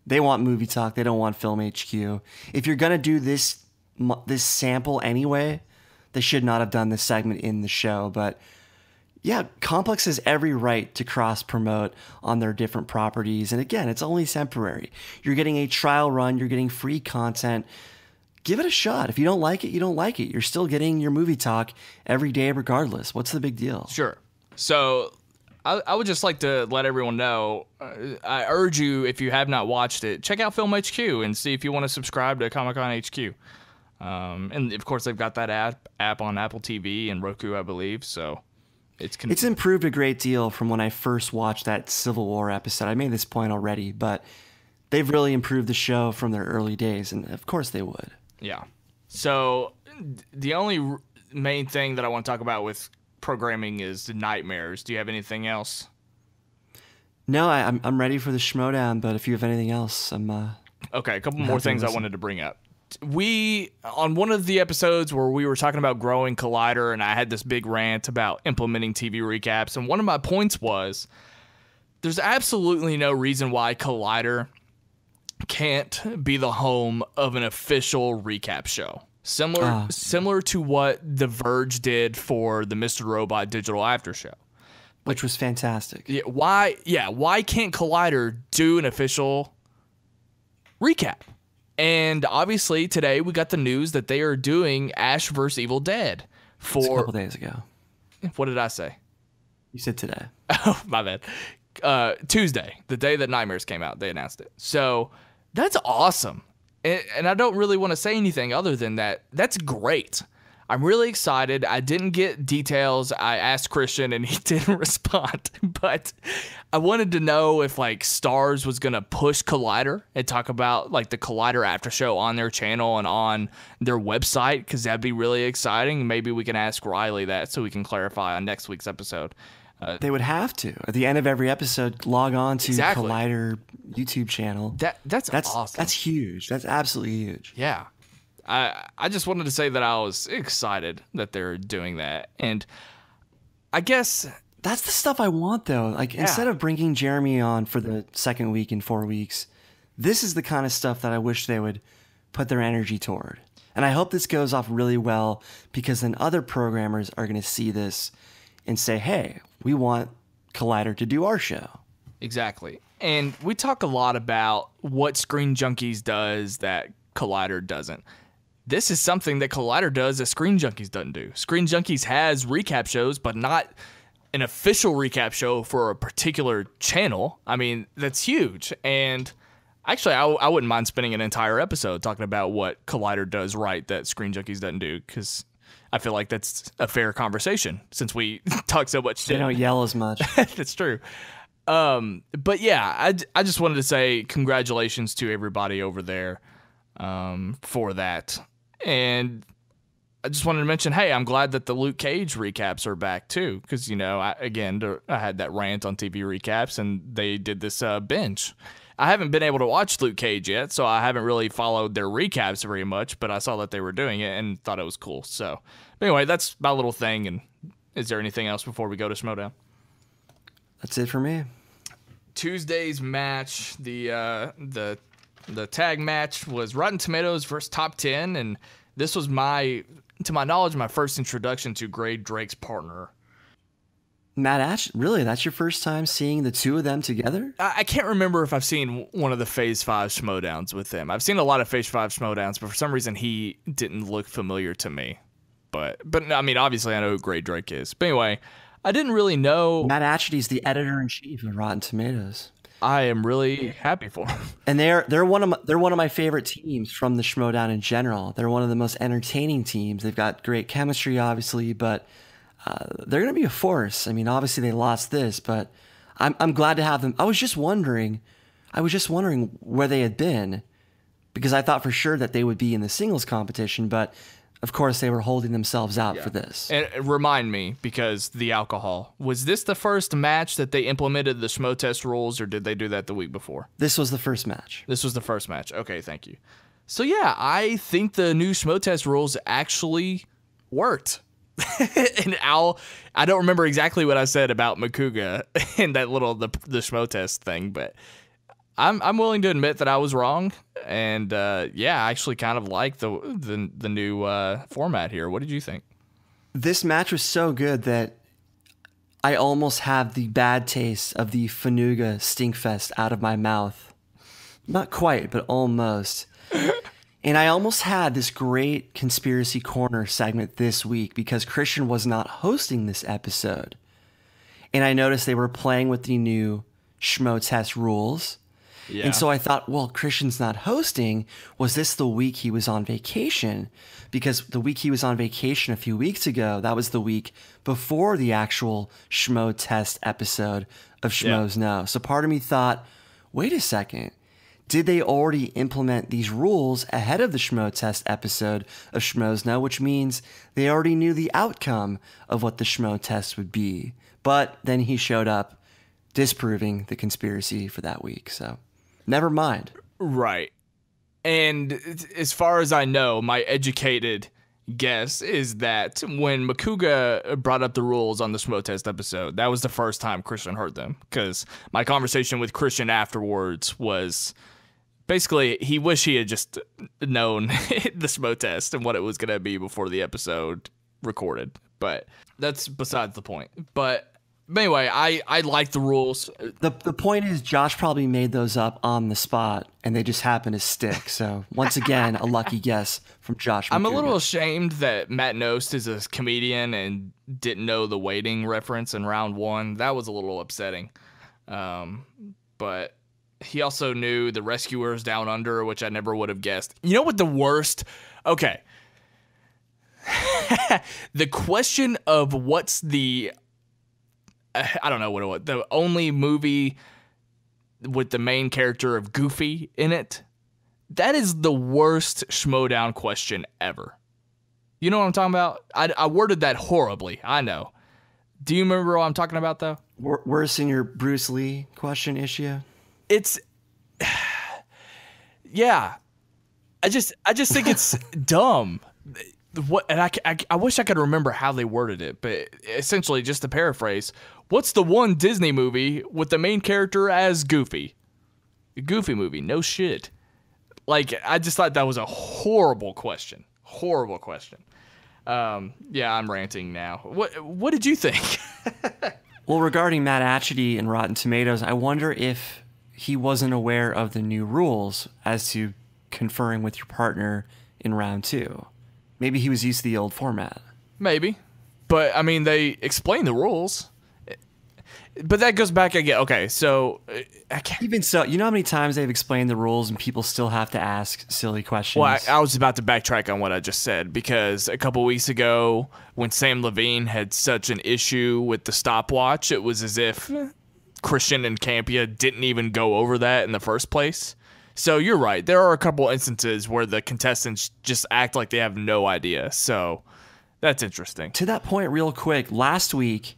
they want Movie Talk. They don't want Film HQ. If you're going to do this sample anyway, they should not have done this segment in the show. But yeah, Complex has every right to cross-promote on their different properties. And again, it's only temporary. You're getting a trial run. You're getting free content. Give it a shot. If you don't like it, you don't like it. You're still getting your Movie Talk every day regardless. What's the big deal? Sure. So I would just like to let everyone know, I urge you, if you have not watched it, check out Film HQ and see if you want to subscribe to Comic-Con HQ. And, of course, they've got that app on Apple TV and Roku, I believe. So it's improved a great deal from when I first watched that Civil War episode. I made this point already, but they've really improved the show from their early days, and of course they would. Yeah. So the only main thing that I want to talk about with programming is the nightmares. Do you have anything else? No, I'm ready for the Schmoedown, but if you have anything else, I'm okay, a couple more things I wanted to bring up. We, on one of the episodes where we were talking about growing Collider, and I had this big rant about implementing TV recaps, and one of my points was there's absolutely no reason why Collider can't be the home of an official recap show. Similar to what The Verge did for the Mr. Robot Digital After Show. Which was fantastic. Yeah, why can't Collider do an official recap? And obviously today we got the news that they are doing Ash vs. Evil Dead It's a couple days ago. What did I say? You said today. Oh, my bad. Tuesday, the day that Nightmares came out, they announced it. So that's awesome. And I don't really want to say anything other than that. That's great. I'm really excited. I didn't get details. I asked Kristian and he didn't respond. But I wanted to know if like Starz was going to push Collider and talk about like the Collider after show on their channel and on their website, because that'd be really exciting. Maybe we can ask Riley that so we can clarify on next week's episode. They would have to. At the end of every episode, log on to Exactly. Collider YouTube channel. That's awesome. That's huge. That's absolutely huge. Yeah. I just wanted to say that I was excited that they're doing that. And I guess That's the stuff I want, though. Like, instead of bringing Jeremy on for the second week in 4 weeks, this is the kind of stuff that I wish they would put their energy toward. And I hope this goes off really well, because then other programmers are going to see this and say, hey, we want Collider to do our show. Exactly. And we talk a lot about what Screen Junkies does that Collider doesn't. This is something that Collider does that Screen Junkies doesn't do. Screen Junkies has recap shows, but not an official recap show for a particular channel. I mean, that's huge. And actually, I wouldn't mind spending an entire episode talking about what Collider does right that Screen Junkies doesn't do, because I feel like that's a fair conversation since we talk so much shit. They don't yell as much. That's true. But yeah, I just wanted to say congratulations to everybody over there for that. And I just wanted to mention, hey, I'm glad that the Luke Cage recaps are back too, because, you know, I had that rant on TV recaps, and they did this binge. I haven't been able to watch Luke Cage yet, so I haven't really followed their recaps very much, but I saw that they were doing it and thought it was cool. So anyway, that's my little thing. And is there anything else before we go to Schmoedown? That's it for me. Tuesday's match, the tag match, was Rotten Tomatoes versus Top 10, and this was to my knowledge, my first introduction to Greg Drake's partner. Matt Ash, really? That's your first time seeing the two of them together? I can't remember if I've seen one of the Phase 5 Schmoedowns with them. I've seen a lot of Phase 5 Schmoedowns, but for some reason he didn't look familiar to me. But I mean, obviously I know who Greg Drake is. But anyway, I didn't really know. Matt Ashety's the editor-in-chief of Rotten Tomatoes. I am really happy for him. And they're one of my favorite teams from the Schmoedown in general. They're one of the most entertaining teams. They've got great chemistry, obviously, but they're going to be a force. I mean, obviously they lost this, but I'm glad to have them. I was just wondering where they had been, because I thought for sure that they would be in the singles competition, but of course they were holding themselves out for this. And remind me, because the alcohol, was this the first match that they implemented the Schmo test rules, or did they do that the week before? This was the first match. This was the first match. Okay, thank you. So yeah, I think the new Schmo test rules actually worked. And I don't remember exactly what I said about Makuga and that little the Schmo test thing, but I'm willing to admit that I was wrong. And yeah, I actually kind of like the new format here. What did you think? This match was so good that I almost have the bad taste of the Fanuga Stinkfest out of my mouth. Not quite, but almost. And I almost had this great Conspiracy Corner segment this week because Kristian was not hosting this episode. And I noticed they were playing with the new Schmo test rules. Yeah. And so I thought, well, Kristian's not hosting. Was this the week he was on vacation? Because the week he was on vacation a few weeks ago, that was the week before the actual Schmo test episode of Schmoes Know. So part of me thought, wait a second. Did they already implement these rules ahead of the Schmo test episode of Schmoes Know, which means they already knew the outcome of what the Schmo test would be. But then he showed up disproving the conspiracy for that week. So never mind. Right. And as far as I know, my educated guess is that when Makuga brought up the rules on the Schmo test episode, that was the first time Kristian heard them. Because my conversation with Kristian afterwards was basically he wished he had just known the Schmo test and what it was going to be before the episode recorded. But that's besides the point. But But anyway, I like the rules. The point is, Josh probably made those up on the spot, and they just happen to stick. So once again, a lucky guess from Josh. I'm a little ashamed that Matt Nost is a comedian and didn't know the waiting reference in round 1. That was a little upsetting. But he also knew the Rescuers Down Under, which I never would have guessed. You know what the worst? Okay. The question of what's the... I don't know what it was. The only movie with the main character of Goofy in it. That is the worst Schmoedown question ever. You know what I'm talking about? I worded that horribly. I know. Do you remember what I'm talking about, though? Worse than your Bruce Lee question issue? It's... Yeah. I just think it's dumb. What, and I wish I could remember how they worded it, but essentially, just to paraphrase, what's the one Disney movie with the main character as Goofy? A Goofy movie, no shit. Like, I just thought that was a horrible question. Horrible question. Yeah, I'm ranting now. What did you think? Well, regarding Matt Atchity and Rotten Tomatoes, I wonder if he wasn't aware of the new rules as to conferring with your partner in round 2. Maybe he was used to the old format. Maybe. But, I mean, they explain the rules. But that goes back again. Okay, so... Even so, you know how many times they've explained the rules and people still have to ask silly questions? Well, I was about to backtrack on what I just said, because a couple weeks ago, when Sam Levine had such an issue with the stopwatch, it was as if Kristian and Campia didn't even go over that in the first place. So you're right. There are a couple instances where the contestants just act like they have no idea. So that's interesting. To that point, real quick, last week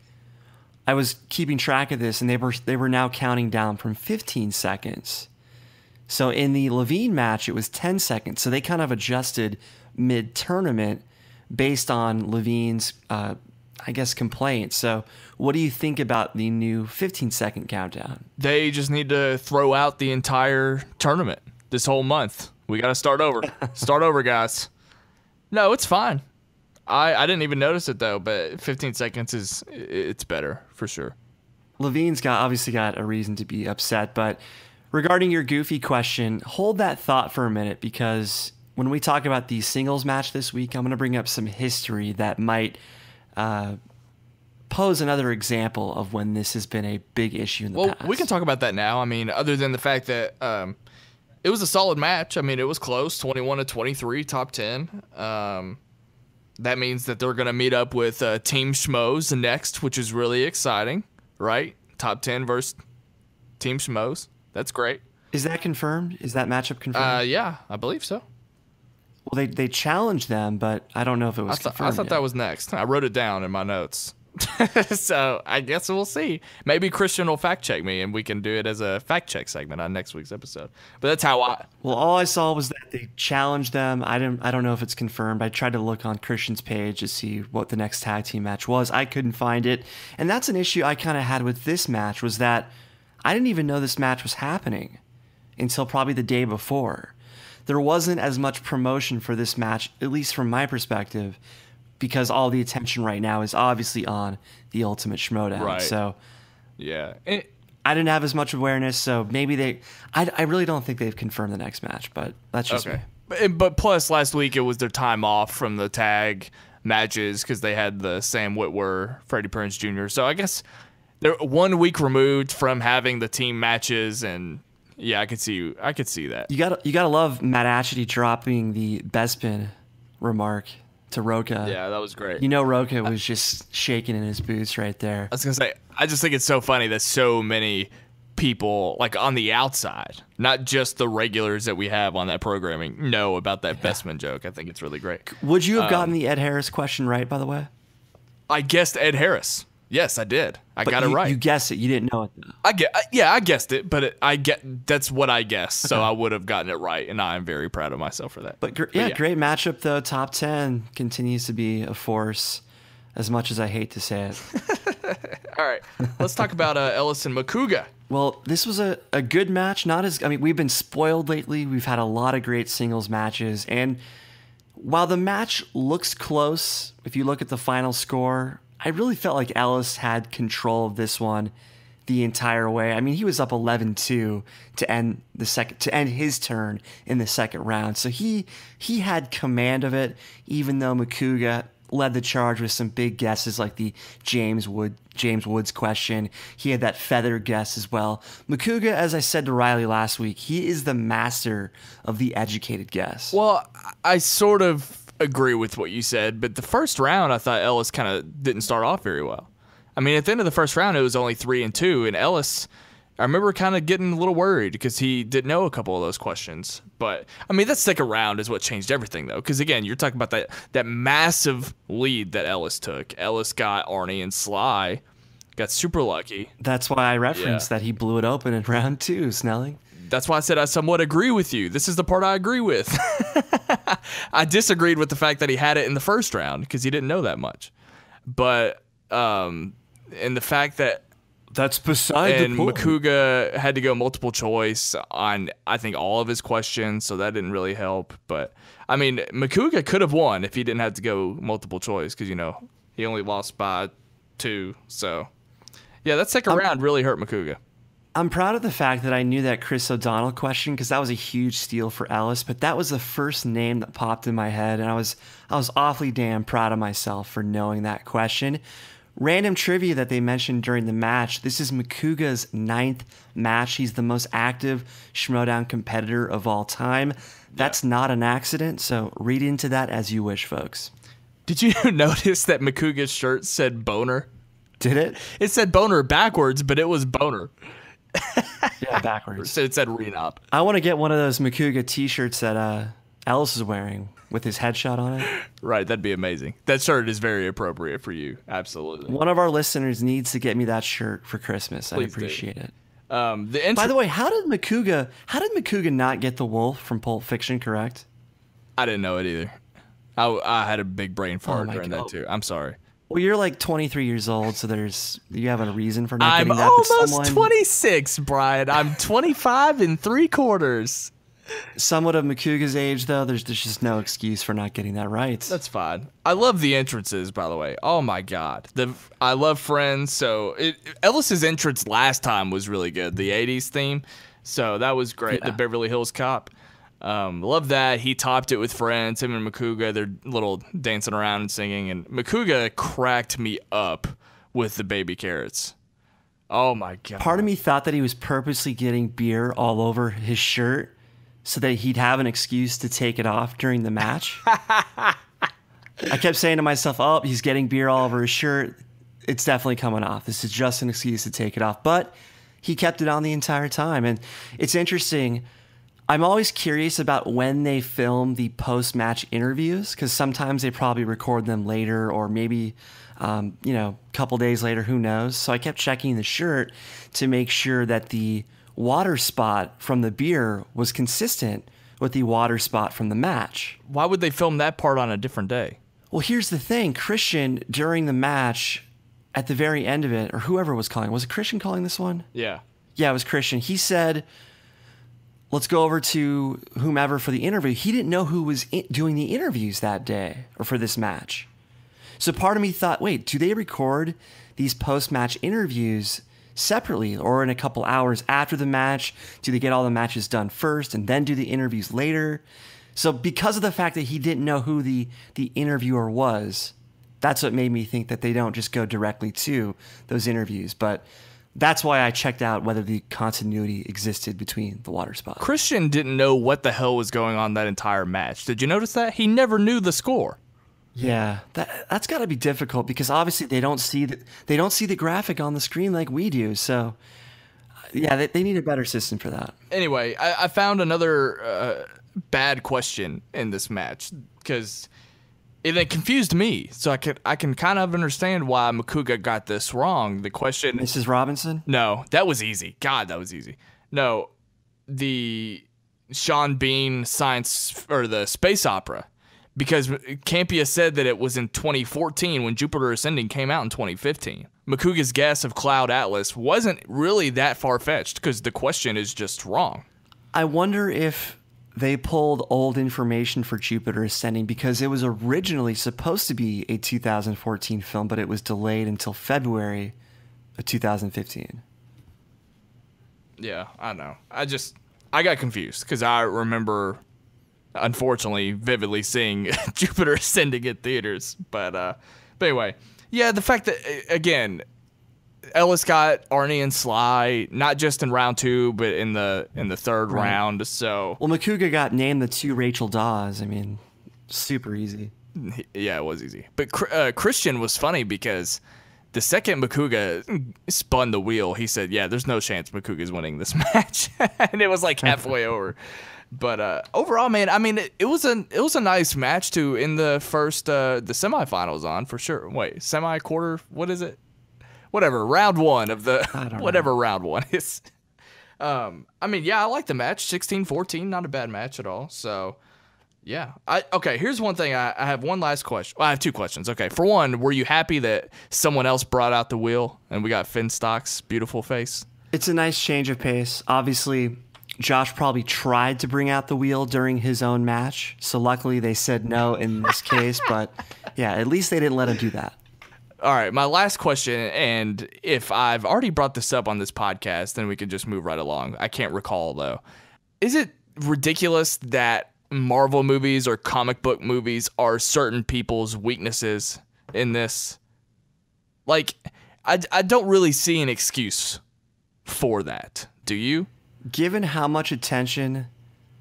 I was keeping track of this, and they were now counting down from 15 seconds. So in the Levine match, it was 10 seconds. So they kind of adjusted mid-tournament based on Levine's, complaints. So what do you think about the new 15-second countdown? They just need to throw out the entire tournament this whole month. We got to start over. Start over, guys. No, it's fine. I didn't even notice it, though, but 15 seconds it's better for sure. Levine's obviously got a reason to be upset, but regarding your Goofy question, hold that thought for a minute, because when we talk about the singles match this week, I'm going to bring up some history that might pose another example of when this has been a big issue in the past. Well, we can talk about that now. I mean, other than the fact that it was a solid match. I mean, it was close, 21-23, top 10. That means that they're going to meet up with Team Schmoes next, which is really exciting, right? Top 10 versus Team Schmoes. That's great. Is that confirmed? Is that matchup confirmed? Yeah, I believe so. Well, they challenged them, but I don't know if it was confirmed. I thought that was next. I wrote it down in my notes. So I guess we'll see. Maybe Kristian will fact check me, and we can do it as a fact check segment on next week's episode. But that's how I... Well, all I saw was that they challenged them. I don't know if it's confirmed. I tried to look on Kristian's page to see what the next tag team match was. I couldn't find it. And that's an issue I kind of had with this match, was that I didn't even know this match was happening until probably the day before. There wasn't as much promotion for this match, at least from my perspective, because all the attention right now is obviously on the Ultimate Schmoedown. Right. So, yeah, I didn't have as much awareness, so maybe I really don't think they've confirmed the next match, but that's just me. But plus, last week it was their time off from the tag matches because they had the Sam Witwer, Freddie Prinze Jr. So I guess they're 1 week removed from having the team matches, and yeah, I could see that. You gotta love Matt Atchity dropping the Bespin remark to Roca. Yeah, that was great. You know, Roca was just shaking in his boots right there. I was gonna say, I just think it's so funny that so many people, like on the outside, not just the regulars that we have on that programming, know about that Bestman joke. I think it's really great. Would you have gotten the Ed Harris question right, by the way? I guessed Ed Harris. Yes, I did. I got it right. You guessed it. You didn't know it, though. I guessed it, but that's what I guessed. So I would have gotten it right, and I'm very proud of myself for that. But great matchup, though. Top 10 continues to be a force, as much as I hate to say it. All right, let's talk about Ellis and Makuga. Well, this was a good match. We've been spoiled lately. We've had a lot of great singles matches, and while the match looks close, if you look at the final score, I really felt like Ellis had control of this one the entire way. I mean, he was up 11-2 to end his turn in the second round. So he had command of it, even though Makuga led the charge with some big guesses like the James Woods question. He had that feather guess as well. Makuga, as I said to Riley last week, he is the master of the educated guess. Well, I sort of agree with what you said, but the first round I thought Ellis kind of didn't start off very well. I mean, at the end of the first round, it was only 3-2, and Ellis, I remember kind of getting a little worried because he didn't know a couple of those questions. But, I mean, that second round is what changed everything, though, because, again, you're talking about that massive lead that Ellis took. Ellis got Arnie and Sly, got super lucky. That's why I referenced that he blew it open in round 2, Snelling. That's why I said I somewhat agree with you. This is the part I agree with. I disagreed with the fact that he had it in the first round because he didn't know that much. But... and the fact that that's beside the point. Makuga had to go multiple choice on, I think, all of his questions, so that didn't really help. But, I mean, Makuga could have won if he didn't have to go multiple choice because, he only lost by 2. So, yeah, that second round really hurt Makuga. I'm proud of the fact that I knew that Chris O'Donnell question because that was a huge steal for Ellis, but that was the first name that popped in my head, and I was awfully damn proud of myself for knowing that question. Random trivia that they mentioned during the match. This is Makuga's 9th match. He's the most active Schmoedown competitor of all time. That's not an accident, so read into that as you wish, folks. Did you notice that Makuga's shirt said boner? Did it? It said boner backwards, but it was boner. Yeah, backwards. So it said Renop. I want to get one of those Makuga t-shirts that Ellis is wearing with his headshot on it. Right, that'd be amazing. That shirt is very appropriate for you. Absolutely. One of our listeners needs to get me that shirt for Christmas. I'd appreciate it. By the way, how did Makuga not get the wolf from Pulp Fiction correct? I didn't know it either. I had a big brain fart during that too. I'm sorry. Well, you're like 23 years old, so you have a reason for not getting that. I'm almost 26, Brian. I'm 25 3/4. Somewhat of Makuga's age, though. There's just no excuse for not getting that right. That's fine. I love the entrances, by the way. Oh my God, I love Friends. So Ellis's entrance last time was really good. The '80s theme, so that was great. Yeah. The Beverly Hills Cop. Love that. He topped it with Friends. Him and Makuga, they're little dancing around and singing. And Makuga cracked me up with the baby carrots. Oh my God. Part of me thought that he was purposely getting beer all over his shirt so that he'd have an excuse to take it off during the match. I kept saying to myself, oh, he's getting beer all over his shirt. It's definitely coming off. This is just an excuse to take it off. But he kept it on the entire time. And it's interesting. I'm always curious about when they film the post-match interviews because sometimes they probably record them later or maybe, a couple days later, who knows. So I kept checking the shirt to make sure that the water spot from the beer was consistent with the water spot from the match. Why would they film that part on a different day? Well, here's the thing. Kristian, during the match, at the very end of it, or whoever was calling, was it Kristian calling this one? Yeah. Yeah, it was Kristian. He said, let's go over to whomever for the interview. He didn't know who was doing the interviews that day or for this match. So part of me thought, wait, do they record these post-match interviews separately or in a couple hours after the match? Do they get all the matches done first and then do the interviews later? So because of the fact that he didn't know who the interviewer was, that's what made me think that they don't just go directly to those interviews. But that's why I checked out whether the continuity existed between the water spots. Kristian didn't know what the hell was going on that entire match. Did you notice that? He never knew the score. Yeah, that's got to be difficult because obviously they don't see the graphic on the screen like we do. So, yeah, they need a better system for that. Anyway, I found another bad question in this match because it confused me. So I can kind of understand why Makuga got this wrong. The question, Mrs. Robinson? No, that was easy. God, that was easy. No, the Sean Bean science or the space opera. Because Campia said that it was in 2014 when Jupiter Ascending came out in 2015. Makuga's guess of Cloud Atlas wasn't really that far-fetched because the question is just wrong. I wonder if they pulled old information for Jupiter Ascending because it was originally supposed to be a 2014 film, but it was delayed until February of 2015. Yeah, I know. I got confused because I remember, unfortunately, vividly seeing Jupiter Ascending in theaters. But anyway, yeah, the fact that, again, Ellis got Arnie and Sly, not just in round 2, but in the third round. So Makuga got named the 2 Rachel Dawes. I mean, super easy. Yeah, it was easy. But Kristian was funny because the second Makuga spun the wheel, he said, "Yeah, there's no chance Makuga's winning this match," and it was like halfway over. But overall, man, I mean, it was a nice match to end the first the semifinals on for sure. Wait, quarter? What is it? Whatever, round 1 of the whatever round 1 is. I mean, yeah, I like the match. 16-14, not a bad match at all. So, yeah. Okay, here's one thing. I have one last question. Well, I have 2 questions. Okay, for one, were you happy that someone else brought out the wheel and we got Finstock's beautiful face? It's a nice change of pace. Obviously, Josh probably tried to bring out the wheel during his own match. So luckily they said no in this case. But yeah, at least they didn't let him do that. All right, my last question, and if I've already brought this up on this podcast, then we can just move right along. I can't recall, though. Is it ridiculous that Marvel movies or comic book movies are certain people's weaknesses in this? Like, I don't really see an excuse for that. Do you? Given how much attention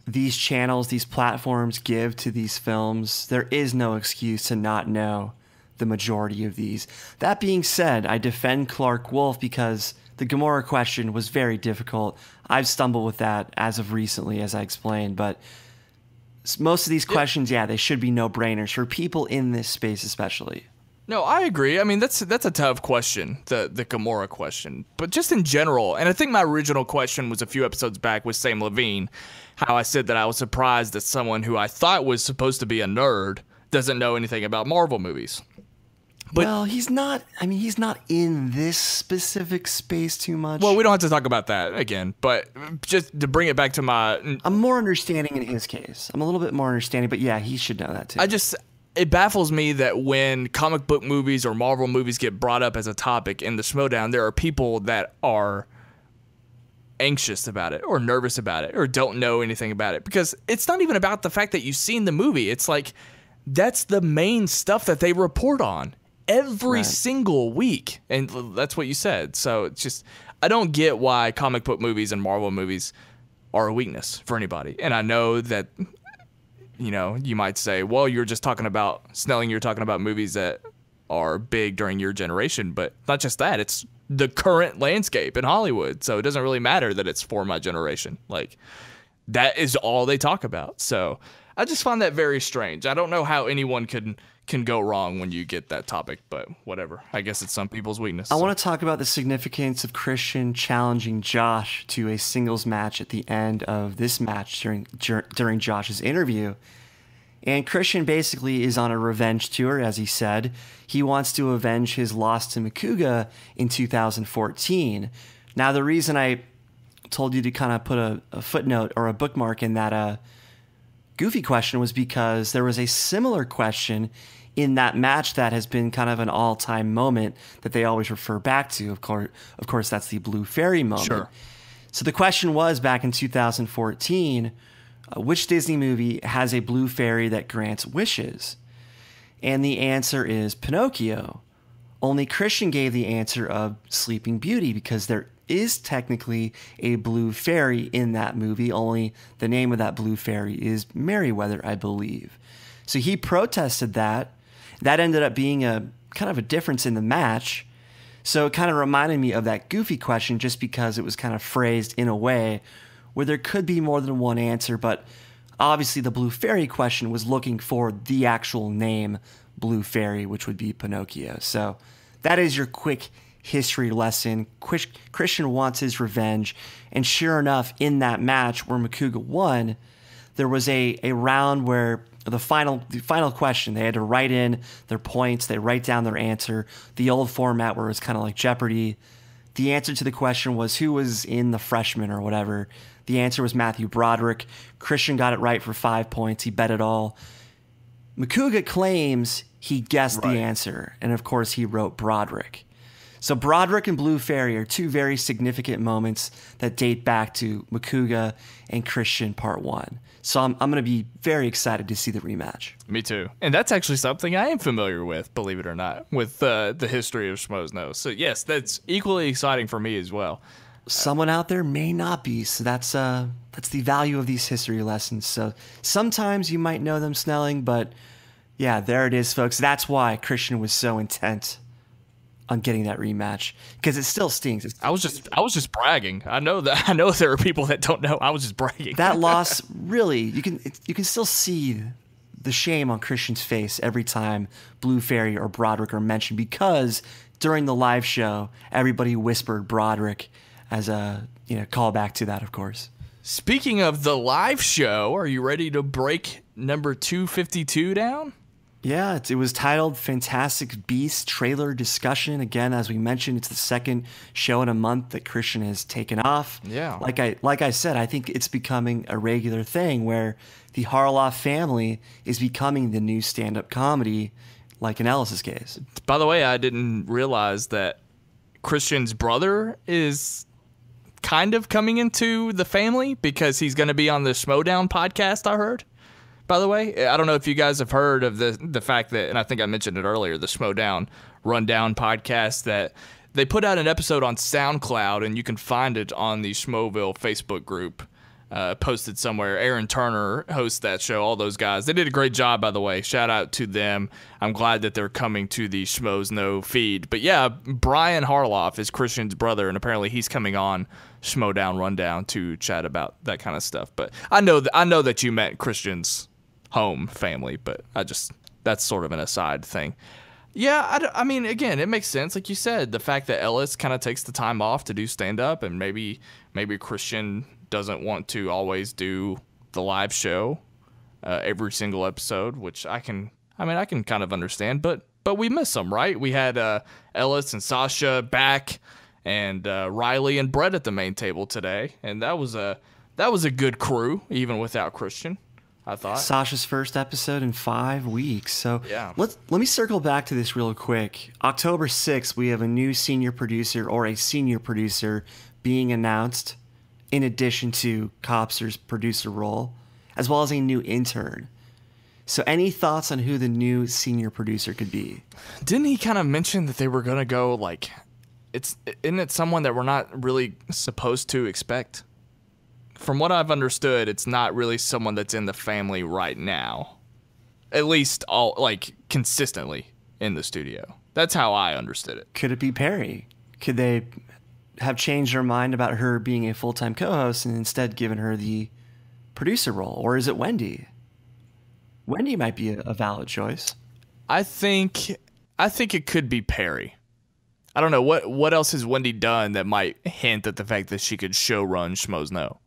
these channels, these platforms give to these films, there is no excuse to not know the majority of these. That being said, I defend Clark Wolf because the Gamora question was very difficult. I've stumbled with that as of recently, as I explained, but most of these questions, yeah, they should be no-brainers for people in this space especially. No, I agree. I mean, that's a tough question, the Gamora question. But just in general, and I think my original question was a few episodes back with Sam Levine, how I said that I was surprised that someone who I thought was supposed to be a nerd doesn't know anything about Marvel movies. But, well, he's not in this specific space too much. Well, we don't have to talk about that again, but just to bring it back to my... I'm more understanding in his case. I'm a little bit more understanding, but yeah, he should know that too. It baffles me that when comic book movies or Marvel movies get brought up as a topic in the Schmoedown, there are people that are anxious about it or nervous about it or don't know anything about it. Because it's not even about the fact that you've seen the movie. It's like, that's the main stuff that they report on every single week, and that's what you said. So it's just, I don't get why comic book movies and Marvel movies are a weakness for anybody. And I know that, you know, you might say, well, you're just talking about Snelling, you're talking about movies that are big during your generation, but not just that, it's the current landscape in Hollywood. So it doesn't really matter that it's for my generation. Like, that is all they talk about. So I just find that very strange. I don't know how anyone can go wrong when you get that topic, but whatever. I guess it's some people's weakness. I want to talk about the significance of Kristian challenging Josh to a singles match at the end of this match during Josh's interview. And Kristian basically is on a revenge tour, as he said. He wants to avenge his loss to Makuga in 2014. Now, the reason I told you to kind of put a footnote or a bookmark in that goofy question was because there was a similar question in that match that has been kind of an all-time moment that they always refer back to. Of course, that's the Blue Fairy moment. Sure. So the question was, back in 2014, which Disney movie has a blue fairy that grants wishes? And the answer is Pinocchio. Only Kristian gave the answer of Sleeping Beauty because there is technically a blue fairy in that movie, only the name of that blue fairy is Merryweather, I believe. So he protested that. That ended up being a kind of a difference in the match. So it kind of reminded me of that goofy question just because it was kind of phrased in a way where there could be more than one answer, but obviously the Blue Fairy question was looking for the actual name Blue Fairy, which would be Pinocchio. So that is your quick history lesson. Kristian wants his revenge, and sure enough, in that match where Makuga won, there was a round where the final question, they had to write in their points, they write down their answer, the old format where it's kind of like Jeopardy. The answer to the question was who was in the freshman or whatever. The answer was Matthew Broderick. Kristian got it right for 5 points. He bet it all. Makuga claims he guessed the answer, and of course he wrote Broderick. So Broderick and Blue Fairy are two very significant moments that date back to Makuga and Kristian Part 1. So I'm going to be very excited to see the rematch. Me too. And that's actually something I am familiar with, believe it or not, with the history of Schmoes Know. So yes, that's equally exciting for me as well. Someone out there may not be, so that's the value of these history lessons. So sometimes you might know them, Snelling, but yeah, there it is, folks. That's why Kristian was so intent on getting that rematch, because it still stings. I was just bragging. I know there are people that don't know. I was just bragging. That loss, really, you can still see the shame on Kristian's face every time Blue Fairy or Broderick are mentioned, because during the live show, everybody whispered Broderick as a callback to that, of course. Speaking of the live show, are you ready to break number 252 down? Yeah, it was titled Fantastic Beasts Trailer Discussion. Again, as we mentioned, it's the second show in a month that Kristian has taken off. Yeah. Like I said, I think it's becoming a regular thing where the Harloff family is becoming the new stand-up comedy, like in Ellis's case. By the way, I didn't realize that Kristian's brother is kind of coming into the family because he's going to be on the Schmoedown podcast, I heard. By the way, I don't know if you guys have heard of the fact that, and I think I mentioned it earlier, the Schmoedown Rundown podcast, that they put out an episode on SoundCloud, and you can find it on the Schmoeville Facebook group, posted somewhere. Aaron Turner hosts that show, all those guys. They did a great job, by the way. Shout out to them. I'm glad that they're coming to the Schmoes Know feed. But yeah, Brian Harloff is Kristian's brother, and apparently he's coming on Schmoedown Rundown to chat about that kind of stuff. But I know that you meant Kristian's home family, but that's sort of an aside thing. Yeah, I mean, again, it makes sense. Like you said, the fact that Ellis kind of takes the time off to do stand-up, and maybe Kristian doesn't want to always do the live show every single episode, which I can kind of understand, but we miss some, right? We had Ellis and Sasha back, and Riley and Brett at the main table today, and that was a good crew, even without Kristian, I thought. Sasha's first episode in 5 weeks. So yeah. Let me circle back to this real quick. October 6th, we have a new senior producer being announced, in addition to Copser's producer role, as well as a new intern. So any thoughts on who the new senior producer could be? Didn't he kind of mention that they were going to go, like, isn't it someone that we're not really supposed to expect? From what I've understood, it's not really someone that's in the family right now. At least consistently in the studio. That's how I understood it. Could it be Perry? Could they have changed their mind about her being a full-time co-host and instead given her the producer role? Or is it Wendy? Wendy might be a valid choice. I think it could be Perry. I don't know what else has Wendy done that might hint at the fact that she could show run Schmoes Know.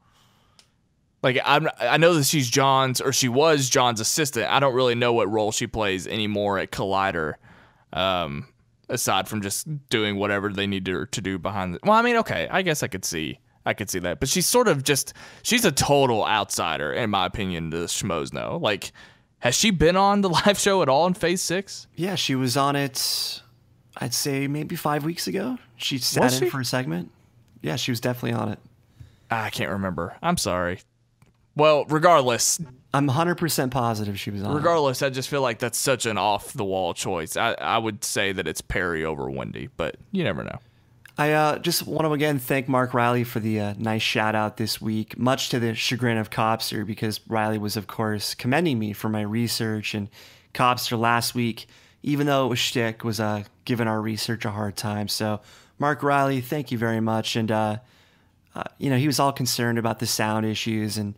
Like, I know that she was John's assistant. I don't really know what role she plays anymore at Collider, aside from just doing whatever they need her to do behind the... Well, I mean, okay, I guess I could see that. But she's sort of she's a total outsider, in my opinion, to Schmoes Know. Like, has she been on the live show at all in Phase 6? Yeah, she was on it, I'd say maybe 5 weeks ago. She sat in for a segment. Yeah, she was definitely on it. I can't remember. I'm sorry. Well, regardless, I'm 100% positive she was on. Regardless, I just feel like that's such an off-the-wall choice. I would say that it's Perry over Wendy, but you never know. I just want to again thank Mark Riley for the nice shout-out this week, much to the chagrin of Copster, because Riley was, of course, commending me for my research, and Copster last week, even though it was shtick, was giving our research a hard time. So, Mark Riley, thank you very much. And, he was all concerned about the sound issues, and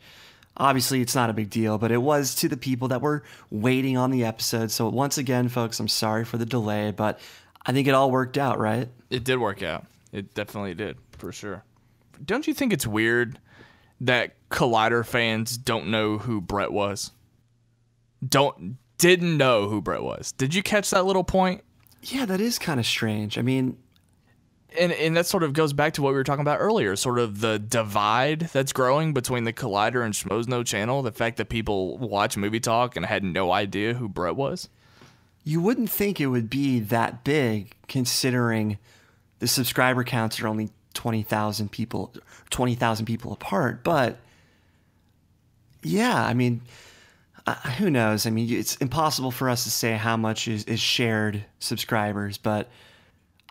obviously, it's not a big deal, but it was to the people that were waiting on the episode. So once again, folks, I'm sorry for the delay, but I think it all worked out, right? It did work out. It definitely did, for sure. Don't you think it's weird that Collider fans don't know who Brett was? Didn't know who Brett was. Did you catch that little point? Yeah, that is kind of strange. I mean, And that sort of goes back to what we were talking about earlier, sort of the divide that's growing between the Collider and Schmoes Know channel. The fact that people watch Movie Talk and had no idea who Brett was. You wouldn't think it would be that big, considering the subscriber counts are only 20,000 people apart. But yeah, I mean, who knows? I mean, it's impossible for us to say how much is shared subscribers, but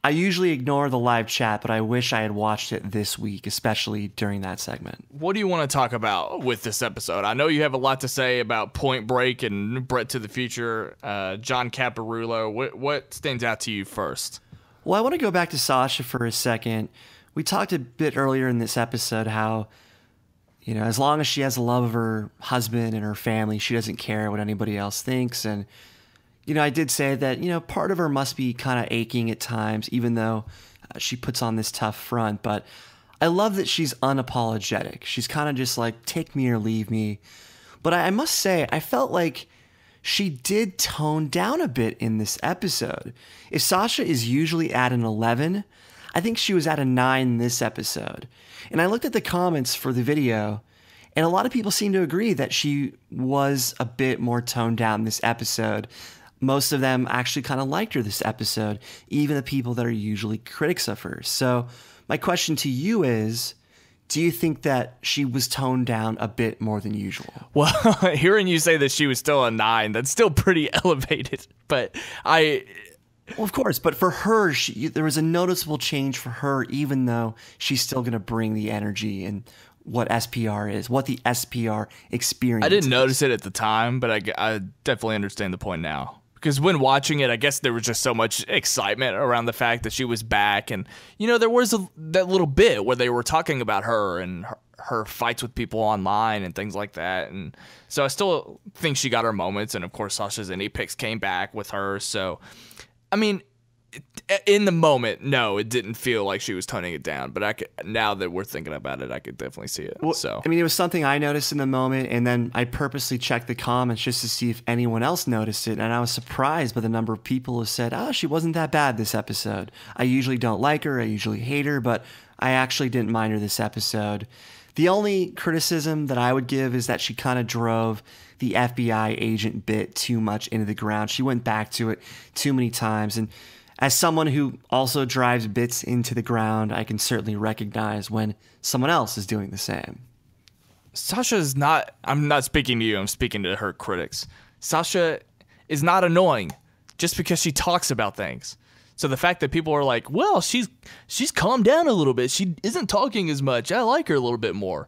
I usually ignore the live chat, but I wish I had watched it this week, especially during that segment. What do you want to talk about with this episode? I know you have a lot to say about Point Break and Brett to the Future, John Caparulo. What stands out to you first? Well, I want to go back to Sasha for a second. We talked a bit earlier in this episode how, you know, as long as she has the love of her husband and her family, she doesn't care what anybody else thinks. And you know, I did say that, you know, part of her must be kind of aching at times, even though she puts on this tough front. But I love that she's unapologetic. She's kind of just like, take me or leave me. But I must say, I felt like she did tone down a bit in this episode. If Sasha is usually at an 11, I think she was at a 9 this episode. And I looked at the comments for the video, and a lot of people seem to agree that she was a bit more toned down this episode. Most of them actually kind of liked her this episode, even the people that are usually critics of her. So my question to you is, do you think that she was toned down a bit more than usual? Well, hearing you say that she was still a 9, that's still pretty elevated. But Well, of course, but for her, there was a noticeable change for her, even though she's still going to bring the energy and what SPR is, what the SPR experience is. I didn't notice it at the time, but I definitely understand the point now. Because when watching it, I guess there was just so much excitement around the fact that she was back. And, you know, there was that little bit where they were talking about her and her fights with people online and things like that. And so I still think she got her moments. And, of course, Sasha's Indie Picks came back with her. So, I mean, in the moment, no, it didn't feel like she was toning it down. But now that we're thinking about it, I could definitely see it. Well, so I mean, it was something I noticed in the moment, and then I purposely checked the comments just to see if anyone else noticed it. And I was surprised by the number of people who said, "Oh, she wasn't that bad this episode. I usually don't like her. I usually hate her, but I actually didn't mind her this episode." The only criticism that I would give is that she kind of drove the FBI agent bit too much into the ground. She went back to it too many times, and as someone who also drives bits into the ground, I can certainly recognize when someone else is doing the same. Sasha's not, I'm not speaking to you, I'm speaking to her critics. Sasha is not annoying just because she talks about things. So the fact that people are like, well, she's calmed down a little bit. She isn't talking as much. I like her a little bit more.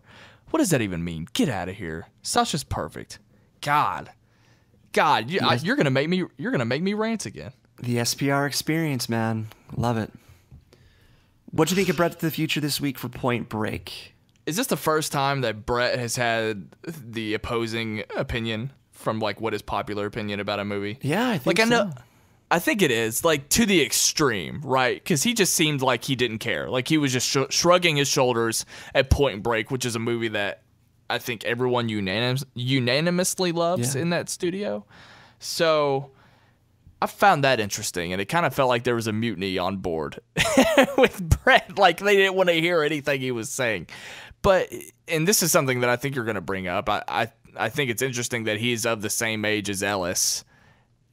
What does that even mean? Get out of here. Sasha's perfect. God, you're gonna make me rant again. The SPR experience, man. Love it. What'd you think of Brett to the Future this week for Point Break? Is this the first time that Brett has had the opposing opinion from like what is popular opinion about a movie? Yeah, I think so. I think it is, like, to the extreme, right? Because he just seemed like he didn't care. Like, he was just shrugging his shoulders at Point Break, which is a movie that I think everyone unanimously loves in that studio. So I found that interesting, and it kind of felt like there was a mutiny on board with Brett. Like, they didn't want to hear anything he was saying. But, and this is something that I think you're going to bring up. I think it's interesting that he's of the same age as Ellis,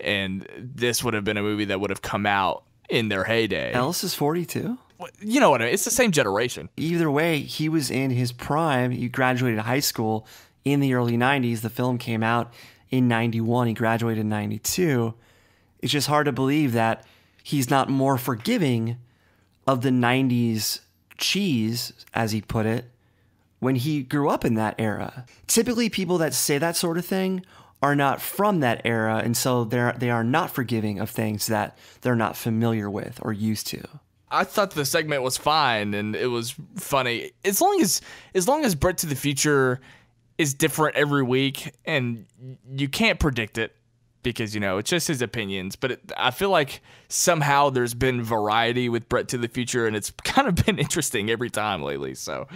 and this would have been a movie that would have come out in their heyday. Ellis is 42? You know what I mean? It's the same generation. Either way, he was in his prime. He graduated high school in the early 90s. The film came out in 91. He graduated in 92. It's just hard to believe that he's not more forgiving of the 90s cheese, as he put it, when he grew up in that era. Typically, people that say that sort of thing are not from that era, and so they are not forgiving of things that they're not familiar with or used to. I thought the segment was fine and it was funny. As long as Brett to the Future is different every week, and you can't predict it because, you know, it's just his opinions. But I feel like somehow there's been variety with Brett to the Future, and it's kind of been interesting every time lately. So,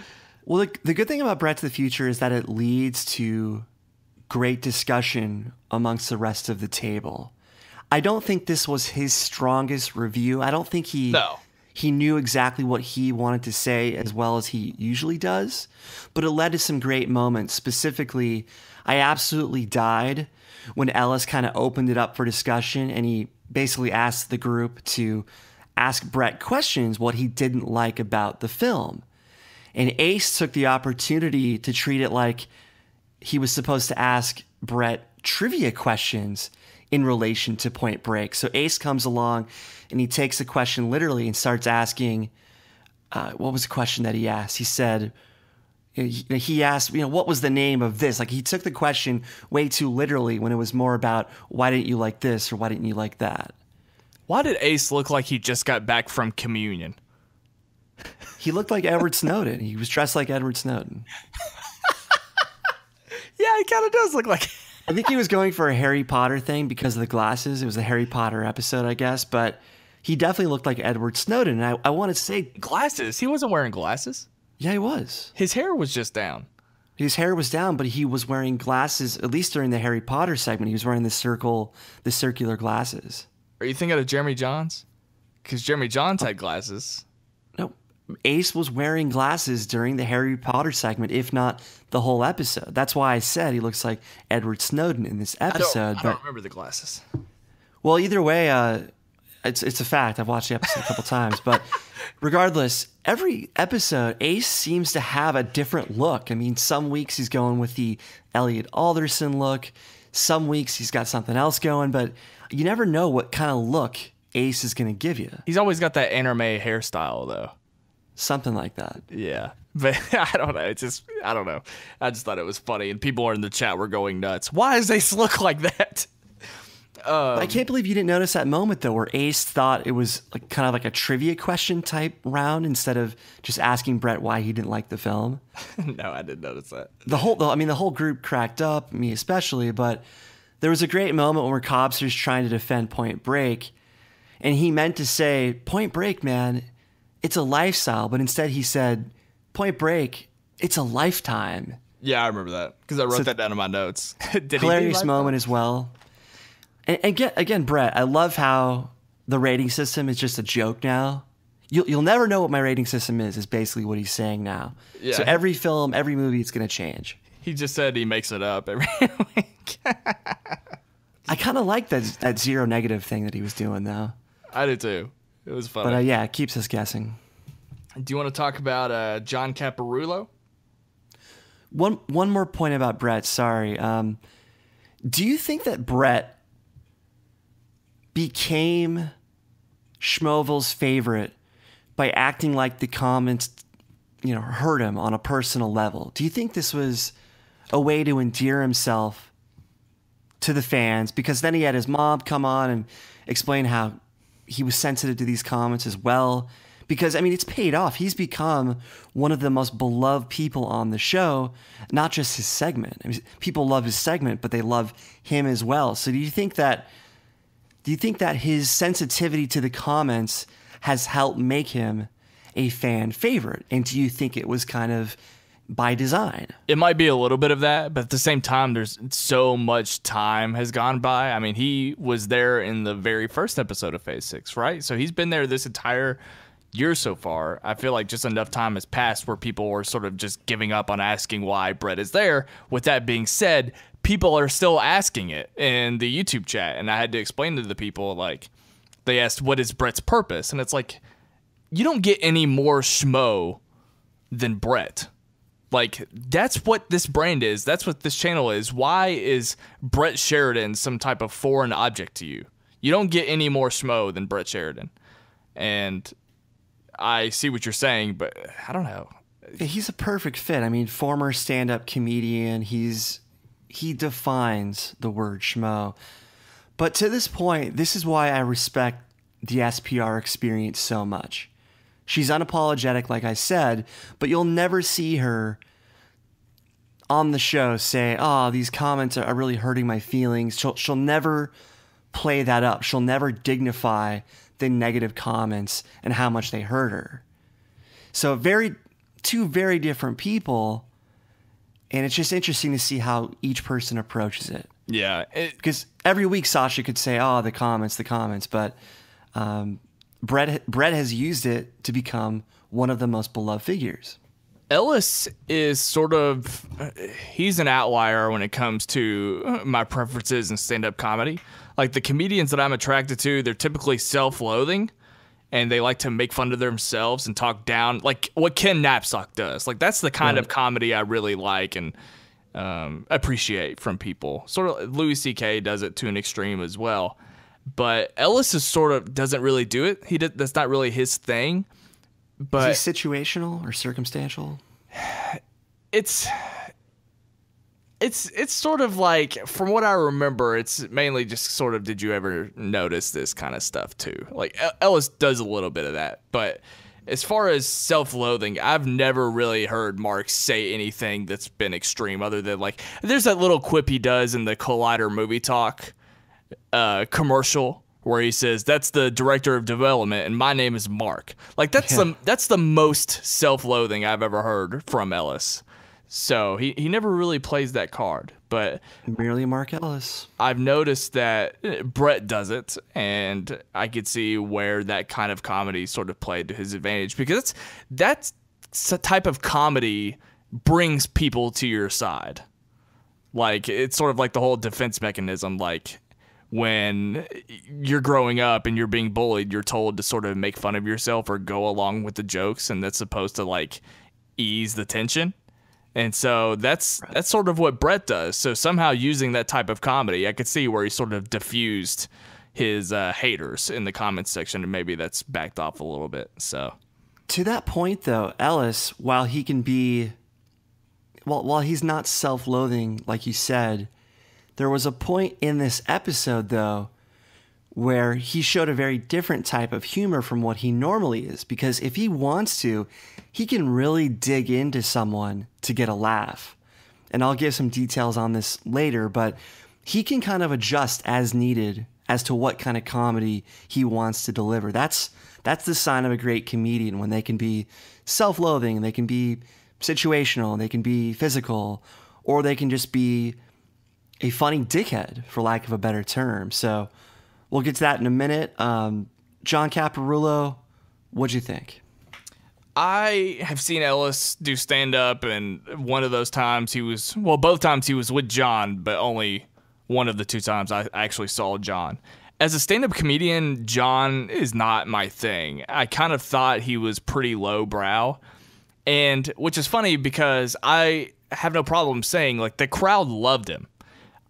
well, the good thing about Brett to the Future is that it leads to great discussion amongst the rest of the table. I don't think this was his strongest review. I don't think he he knew exactly what he wanted to say as well as he usually does, but it led to some great moments. Specifically, I absolutely died when Ellis kind of opened it up for discussion, and he basically asked the group to ask Brett questions what he didn't like about the film. And Ace took the opportunity to treat it like he was supposed to ask Brett trivia questions in relation to Point Break. So Ace comes along and he takes the question literally and starts asking, what was the question that he asked? He said, he asked, what was the name of this? Like, he took the question way too literally when it was more about, why didn't you like this or why didn't you like that? Why did Ace look like he just got back from communion? He looked like Edward Snowden. He was dressed like Edward Snowden. Yeah, he kind of does look like... I think he was going for a Harry Potter thing because of the glasses. It was a Harry Potter episode, I guess, but he definitely looked like Edward Snowden. And I want to say... Glasses? He wasn't wearing glasses. Yeah, he was. His hair was just down. His hair was down, but he was wearing glasses, at least during the Harry Potter segment. He was wearing the circular glasses. Are you thinking of Jeremy Johns? Because Jeremy Johns had glasses. No, Ace was wearing glasses during the Harry Potter segment, if not the whole episode. That's why I said he looks like Edward Snowden in this episode. I don't remember the glasses. Well, either way, it's a fact. I've watched the episode a couple times. But regardless, every episode, Ace seems to have a different look. I mean, some weeks he's going with the Elliot Alderson look. Some weeks he's got something else going. But you never know what kind of look Ace is going to give you. He's always got that anime hairstyle, though. Something like that. Yeah. But I don't know. I don't know. I just thought it was funny. And people in the chat were going nuts. Why does Ace look like that? I can't believe you didn't notice that moment, though, where Ace thought it was like kind of like a trivia question type round instead of just asking Brett why he didn't like the film. No, I didn't notice that. The whole group cracked up, me especially, but there was a great moment where Cobster's trying to defend Point Break, and he meant to say, Point Break, man, it's a lifestyle, but instead he said, Point Break, it's a lifetime. Yeah, I remember that because I wrote that down in my notes. Hilarious moment as well. And again, Brett, I love how the rating system is just a joke now. You'll never know what my rating system is basically what he's saying now. Yeah. So every film, every movie, it's going to change. He just said he makes it up every week. I kind of like that zero negative thing that he was doing, though. I do, too. It was funny. But yeah, it keeps us guessing. Do you want to talk about John Caparulo? One more point about Brett, sorry. Do you think that Brett became Schmoeville's favorite by acting like the comments, hurt him on a personal level? Do you think this was a way to endear himself to the fans? Because then he had his mom come on and explain how he was sensitive to these comments as well. Because, it's paid off. He's become one of the most beloved people on the show, not just his segment. People love his segment, but they love him as well. So do you think that his sensitivity to the comments has helped make him a fan favorite? And do you think it was kind of by design? It might be a little bit of that, but at the same time, there's so much time has gone by. He was there in the very first episode of Phase 6, right? So he's been there this entire year so far. I feel like just enough time has passed where people were sort of just giving up on asking why Brett is there. With that being said, people are still asking it in the YouTube chat, and I had to explain to the people, like, they asked, what is Brett's purpose? And it's like, you don't get any more schmo than Brett. Like, that's what this brand is. That's what this channel is. Why is Brett Sheridan some type of foreign object to you? You don't get any more schmo than Brett Sheridan. And I see what you're saying, but I don't know. He's a perfect fit. Former stand-up comedian. He defines the word schmo. But to this point, this is why I respect the SPR experience so much. She's unapologetic, like I said, but you'll never see her on the show say, oh, these comments are really hurting my feelings. She'll never play that up. She'll never dignify the negative comments and how much they hurt her. So two very different people, and it's just interesting to see how each person approaches it. Yeah. Because every week Sasha could say, oh, the comments, but Brett has used it to become one of the most beloved figures. Ellis is sort of, he's an outlier when it comes to my preferences in stand-up comedy. Like the comedians that I'm attracted to, they're typically self-loathing and they like to make fun of themselves and talk down, like what Ken Knapsack does. Like that's the kind of comedy I really like and appreciate from people. Sort of Louis C.K. does it to an extreme as well. But Ellis is sort of doesn't really do it. That's not really his thing. But is he situational or circumstantial? It's sort of like, from what I remember, it's mainly just sort of, did you ever notice this kind of stuff too? Like Ellis does a little bit of that, but as far as self-loathing, I've never really heard Mark say anything that's been extreme other than like, there's that little quip he does in the Collider Movie Talk commercial where he says, that's the director of development and my name is Mark. Like that's the most self-loathing I've ever heard from Ellis. So he never really plays that card, but merely Mark Ellis. I've noticed that Brett does it, and I could see where that kind of comedy sort of played to his advantage, because that's the type of comedy brings people to your side. Like it's sort of like the whole defense mechanism, like when you're growing up and you're being bullied, you're told to sort of make fun of yourself or go along with the jokes, and that's supposed to like ease the tension. And so that's sort of what Brett does. So somehow using that type of comedy, I could see where he sort of diffused his haters in the comments section, and maybe that's backed off a little bit. So to that point, though, Ellis, while he can be, while he's not self-loathing, like you said, there was a point in this episode, though, where he showed a very different type of humor from what he normally is. Because if he wants to, he can really dig into someone to get a laugh. And I'll give some details on this later, but he can kind of adjust as needed as to what kind of comedy he wants to deliver. That's the sign of a great comedian, when they can be self-loathing, they can be situational, they can be physical, or they can just be a funny dickhead, for lack of a better term. So we'll get to that in a minute. Jahn Caparulo, what'd you think? I have seen Ellis do stand-up, and one of those times both times he was with Jahn, but only one of the two times I actually saw Jahn. As a stand-up comedian, Jahn is not my thing. I kind of thought he was pretty lowbrow, and which is funny because I have no problem saying, like, the crowd loved him.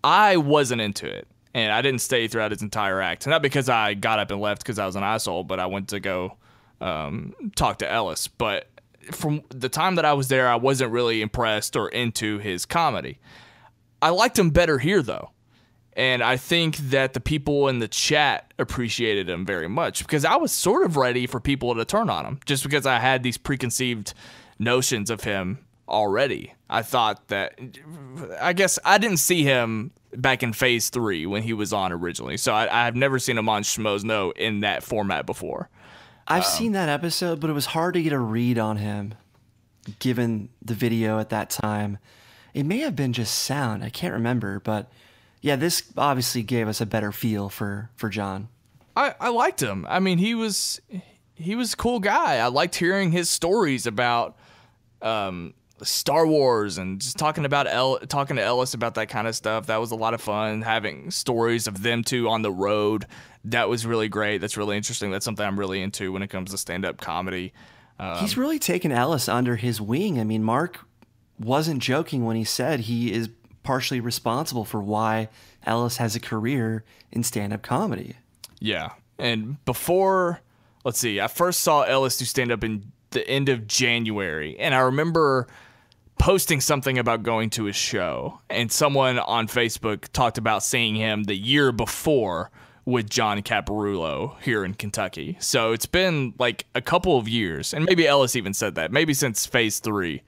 I wasn't into it, and I didn't stay throughout his entire act. Not because I got up and left because I was an asshole, but I went to go talk to Ellis. But from the time that I was there, I wasn't really impressed or into his comedy. I liked him better here, though. And I think that the people in the chat appreciated him very much, because I was sort of ready for people to turn on him just because I had these preconceived notions of him already. I thought that, I guess I didn't see him back in phase 3 when he was on originally. So I've never seen him on Schmoes Know in that format before. I've seen that episode, but it was hard to get a read on him given the video at that time. It may have been just sound. I can't remember, but yeah, this obviously gave us a better feel for Jahn. I liked him. I mean, he was a cool guy. I liked hearing his stories about Star Wars and just talking to Ellis about that kind of stuff. That was a lot of fun. Having stories of them two on the road, that was really great. That's really interesting. That's something I'm really into when it comes to stand-up comedy. He's really taken Ellis under his wing. I mean, Mark wasn't joking when he said he is partially responsible for why Ellis has a career in stand-up comedy. Yeah. And before, let's see, I first saw Ellis do stand-up in the end of January, and I remember posting something about going to his show, and someone on Facebook talked about seeing him the year before with Jahn Caparulo here in Kentucky. So it's been like a couple of years, and maybe Ellis even said that. Maybe since phase 3,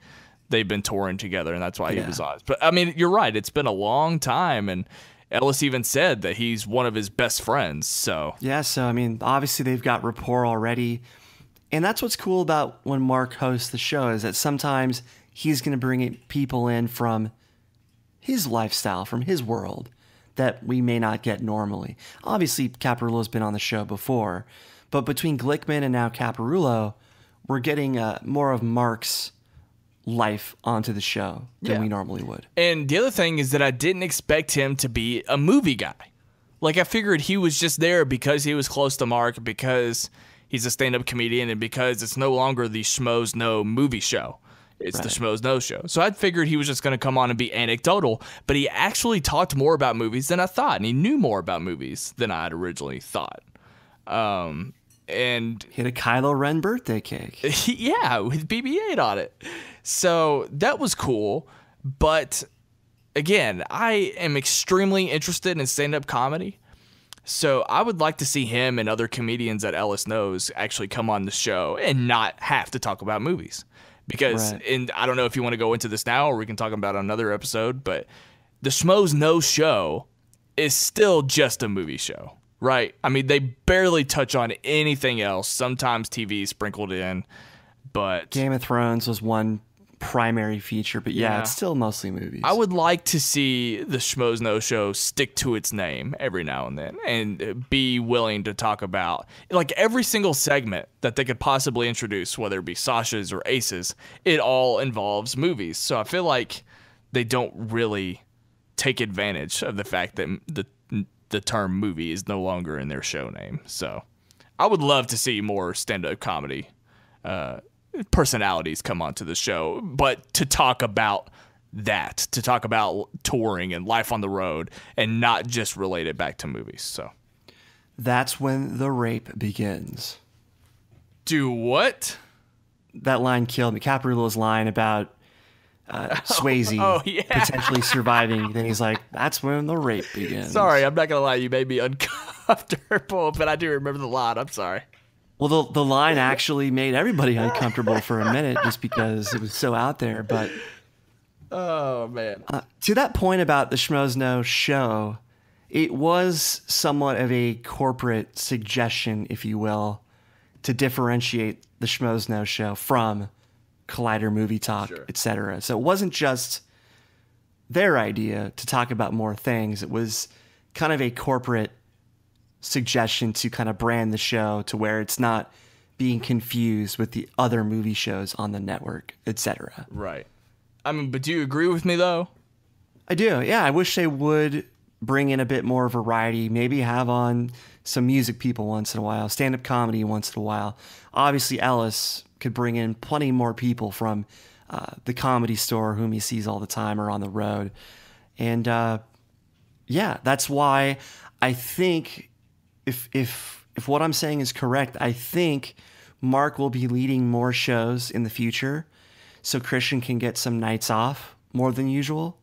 they've been touring together, and that's why he was on. But I mean, you're right. It's been a long time, and Ellis even said that he's one of his best friends. So yeah, so I mean, obviously they've got rapport already. And that's what's cool about when Mark hosts the show, is that sometimes he's going to bring people in from his lifestyle, from his world, that we may not get normally. Obviously, Caparulo's been on the show before, But between Glickman and now Caparulo, we're getting more of Mark's life onto the show than we normally would. And the other thing is that I didn't expect him to be a movie guy. Like, I figured he was just there because he was close to Mark, because he's a stand-up comedian, and because it's no longer the Schmoes Know movie show. It's the Schmoes Know Show. So I figured he was just going to come on and be anecdotal, but he actually talked more about movies than I thought, and he knew more about movies than I had originally thought. And he had a Kylo Ren birthday cake. Yeah, with BB-8 on it. So that was cool, but again, I am extremely interested in stand-up comedy. So I would like to see him and other comedians that Ellis knows actually come on the show and not have to talk about movies. Because, and I don't know if you want to go into this now or we can talk about it on another episode, but the Schmoes Know Show is still just a movie show, right? I mean, they barely touch on anything else. Sometimes TV sprinkled in, but Game of Thrones was one primary feature, but yeah, it's still mostly movies. I would like to see the Schmoes Know Show stick to its name every now and then and be willing to talk about, like, every single segment that they could possibly introduce, whether it be Sasha's or Ace's, it all involves movies. So I feel like they don't really take advantage of the fact that the term movie is no longer in their show name. So I would love to see more stand-up comedy personalities come onto the show, but to talk about that, to talk about touring and life on the road, and not just relate it back to movies. So that's when the rape begins. Do what? That line killed me. Caparulo's line about Swayze potentially surviving. Then he's like, that's when the rape begins. Sorry, I'm not gonna lie, you made me uncomfortable, but I do remember the line. I'm sorry. Well, the line actually made everybody uncomfortable for a minute just because it was so out there. But oh, man. To that point about the Schmoes Know Show, it was somewhat of a corporate suggestion, if you will, to differentiate the Schmoes Know Show from Collider Movie Talk, etc. So it wasn't just their idea to talk about more things. It was kind of a corporate suggestion to kind of brand the show to where it's not being confused with the other movie shows on the network, etc. Right. I mean, but do you agree with me, though? I do. Yeah, I wish they would bring in a bit more variety, maybe have on some music people once in a while, stand-up comedy once in a while. Obviously, Ellis could bring in plenty more people from the Comedy Store, whom he sees all the time, or on the road. And yeah, that's why I think if what I'm saying is correct, I think Mark will be leading more shows in the future, so Kristian can get some nights off more than usual.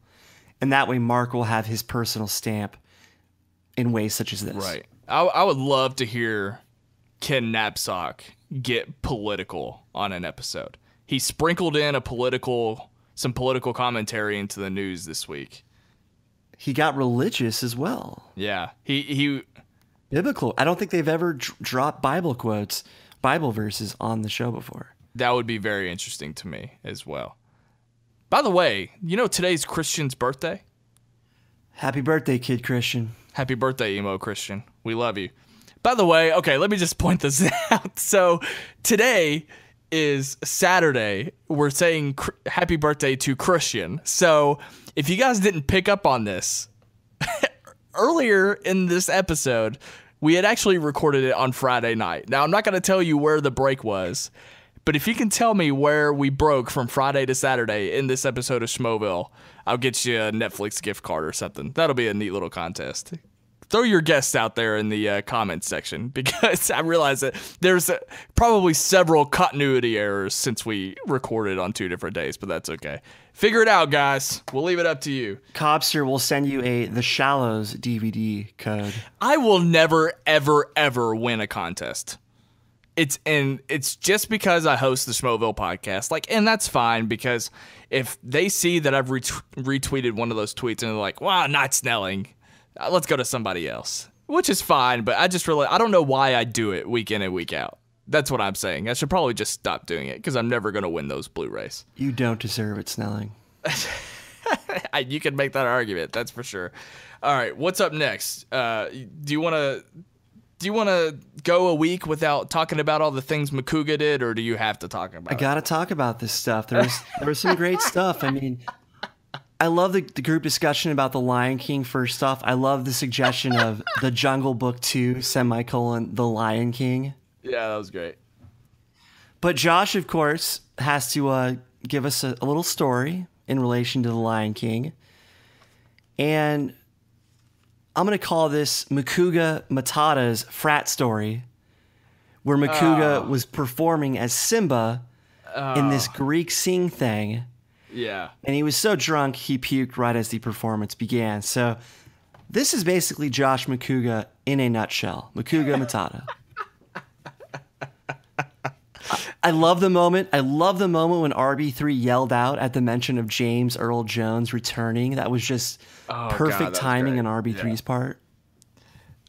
And that way Mark will have his personal stamp in ways such as this. Right. I would love to hear Ken Knapsack get political on an episode. He sprinkled in some political commentary into the news this week. He got religious as well. Yeah. He biblical. I don't think they've ever dropped Bible quotes, Bible verses on the show before. That would be very interesting to me as well. By the way, you know today's Kristian's birthday? Happy birthday, kid Kristian. Happy birthday, emo Kristian. We love you. By the way, okay, let me just point this out. So today is Saturday. We're saying happy birthday to Kristian. So if you guys didn't pick up on this, earlier in this episode, we had actually recorded it on Friday night. Now, I'm not going to tell you where the break was, but if you can tell me where we broke from Friday to Saturday in this episode of Schmoeville, I'll get you a Netflix gift card or something. That'll be a neat little contest. Throw your guests out there in the comments section, because I realize that there's probably several continuity errors since we recorded on 2 different days, but that's okay. Figure it out, guys. We'll leave it up to you. Cobster will send you a The Shallows DVD code. I will never, ever, ever win a contest. It's just because I host the Schmoeville podcast, and that's fine, because if they see that I've retweeted one of those tweets and they're like, wow, not Snelling, let's go to somebody else, which is fine, but I don't know why I do it week in and week out. That's what I'm saying. I should probably just stop doing it, because I'm never going to win those Blu-rays. You don't deserve it, Snelling. You can make that argument, that's for sure. All right, what's up next? Do you want to do you want to go a week without talking about all the things Makuga did, or do you have to talk about I got to talk about this stuff. There was some great stuff. I mean, I love the group discussion about The Lion King first off. I love the suggestion of The Jungle Book 2, semicolon, The Lion King. Yeah, that was great. But Josh, of course, has to give us a little story in relation to The Lion King. And I'm going to call this Makuga Matata's frat story, where Makuga was performing as Simba in this Greek sing thing. Yeah. And he was so drunk, he puked right as the performance began. So this is basically Josh Makuga in a nutshell. Makuga Matata. I love the moment. I love the moment when RB3 yelled out at the mention of James Earl Jones returning. That was just perfect timing on RB3's part.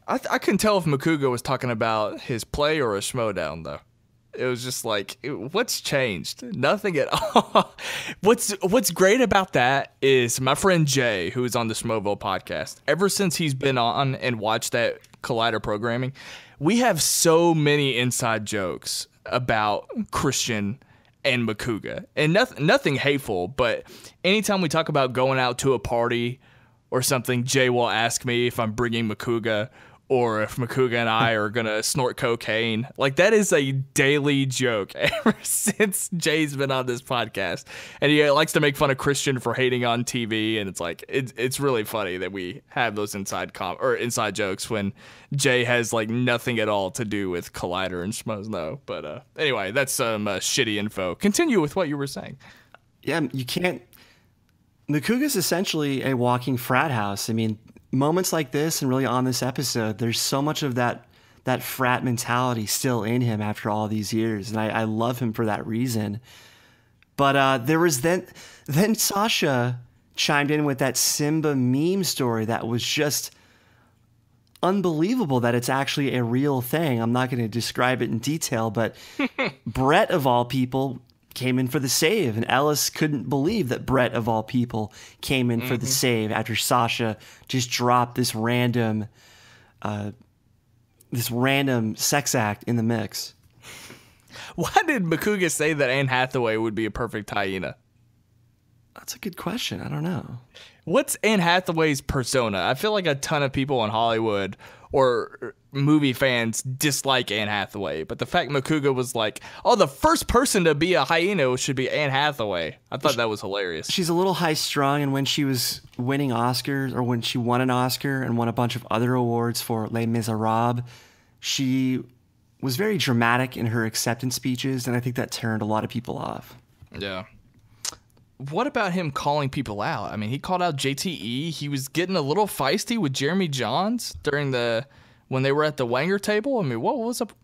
I couldn't tell if Makuga was talking about his play or a Schmoedown, though. It was just like, what's changed? Nothing at all. What's great about that is my friend Jay, who is on the Schmoeville podcast, ever since he's been on and watched that Collider programming, we have so many inside jokes about Kristian and Makuga. And nothing hateful, but anytime we talk about going out to a party or something, Jay will ask me if I'm bringing Makuga or if Makuga and I are going to snort cocaine. Like, that is a daily joke ever since Jay's been on this podcast. And he likes to make fun of Kristian for hating on TV. And it's like, it's really funny that we have those inside jokes when Jay has, like, nothing at all to do with Collider and Schmoes Know. But anyway, that's some shitty info. Continue with what you were saying. Yeah, you can't... Makuga's essentially a walking frat house. I mean, moments like this and really on this episode, there's so much of that frat mentality still in him after all these years, and I love him for that reason. But there was then Sasha chimed in with that Simba meme story that was just unbelievable that it's actually a real thing. I'm not going to describe it in detail, but Brett, of all people, came in for the save, and Ellis couldn't believe that Brett, of all people, came in for the save after Sasha just dropped this random sex act in the mix. Why did Makuga say that Anne Hathaway would be a perfect hyena? That's a good question. I don't know. What's Anne Hathaway's persona? I feel like a ton of people in Hollywood or movie fans dislike Anne Hathaway, but the fact Makuga was like, oh, the first person to be a hyena should be Anne Hathaway. I thought that was hilarious. She's a little high strung, and when she was winning Oscars, or when she won an Oscar and won a bunch of other awards for Les Miserables, she was very dramatic in her acceptance speeches, and I think that turned a lot of people off. Yeah. What about him calling people out? I mean, he called out JTE. He was getting a little feisty with Jeremy Johns when they were at the Wanger table. I mean, what was up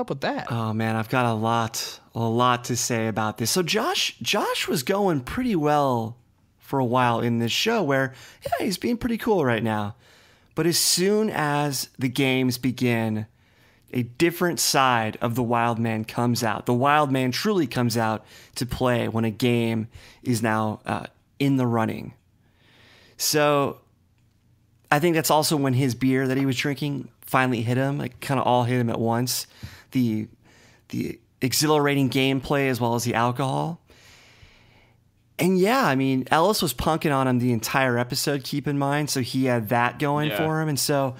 with that? Oh man, I've got a lot to say about this. So Josh was going pretty well for a while in this show, where he's being pretty cool right now. But as soon as the games begin, a different side of the wild man comes out. The wild man truly comes out to play when a game is now in the running. So I think that's also when his beer that he was drinking finally hit him, like kind of all hit him at once. The exhilarating gameplay as well as the alcohol. And yeah, I mean, Ellis was punking on him the entire episode, keep in mind. So he had that going for him. And so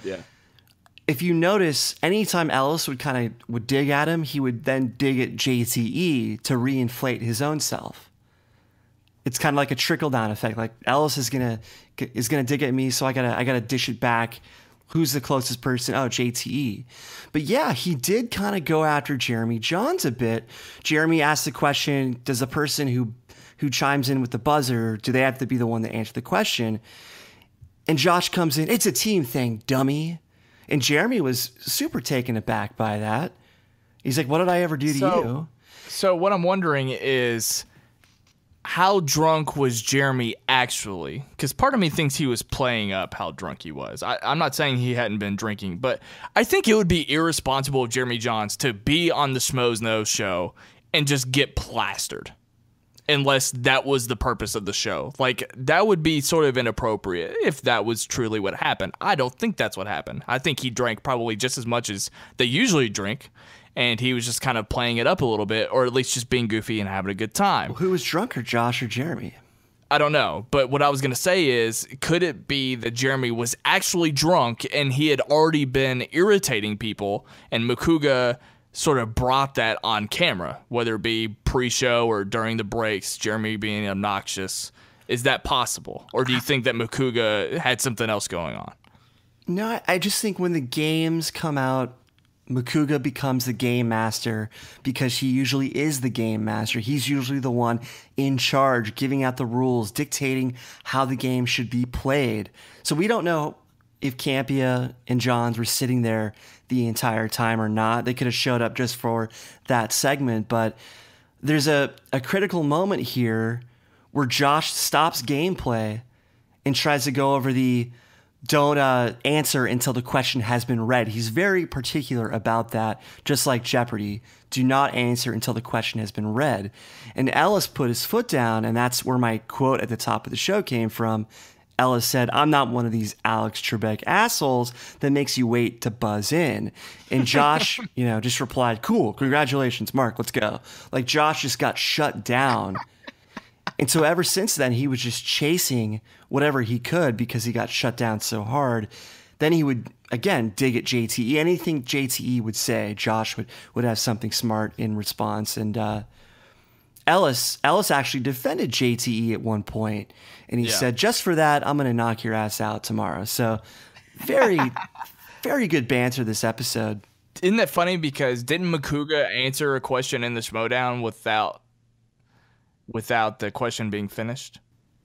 if you notice, anytime Ellis would dig at him, he would then dig at JTE to reinflate his own self. It's kind of like a trickle down effect. Like, Ellis is gonna dig at me, so I gotta dish it back. Who's the closest person? Oh, JTE. But yeah, he did kind of go after Jeremy Johns a bit. Jeremy asked the question, does the person who chimes in with the buzzer, do they have to be the one that answered the question? And Josh comes in, it's a team thing, dummy. And Jeremy was super taken aback by that. He's like, what did I ever do to you? So what I'm wondering is, how drunk was Jeremy actually? Because part of me thinks he was playing up how drunk he was. I'm not saying he hadn't been drinking, but I think it would be irresponsible of Jeremy Johns to be on the Schmoes Know Show and just get plastered. unless that was the purpose of the show. Like, that would be sort of inappropriate if that was truly what happened. I don't think that's what happened. I think he drank probably just as much as they usually drink, and he was just kind of playing it up a little bit, or at least just being goofy and having a good time. Well, who was drunker, Josh or Jeremy? I don't know, but what I was going to say is, could it be that Jeremy was actually drunk and he had already been irritating people, and Makuga sort of brought that on camera, whether it be pre-show or during the breaks, Jeremy being obnoxious? Is that possible? Or do you think that Makuga had something else going on? No, I just think when the games come out, Makuga becomes the game master because he usually is the game master. He's usually the one in charge, giving out the rules, dictating how the game should be played. So we don't know if Campia and Johns were sitting there the entire time or not. They could have showed up just for that segment, but there's a critical moment here where Josh stops gameplay and tries to go over the don't answer until the question has been read. He's very particular about that, just like Jeopardy. Do not answer until the question has been read. And Ellis put his foot down, and that's where my quote at the top of the show came from. Ellis said, "I'm not one of these Alex Trebek assholes that makes you wait to buzz in." And Josh, just replied, "Cool, congratulations, Mark, let's go." Like, Josh just got shut down. And so ever since then, he was just chasing whatever he could because he got shut down so hard. Then he would, again, dig at JTE. Anything JTE would say, Josh would have something smart in response. And Ellis actually defended JTE at one point, and he said, "Just for that, I'm going to knock your ass out tomorrow." So very, very good banter this episode. Isn't that funny? Because didn't Makuga answer a question in the Schmoedown without the question being finished?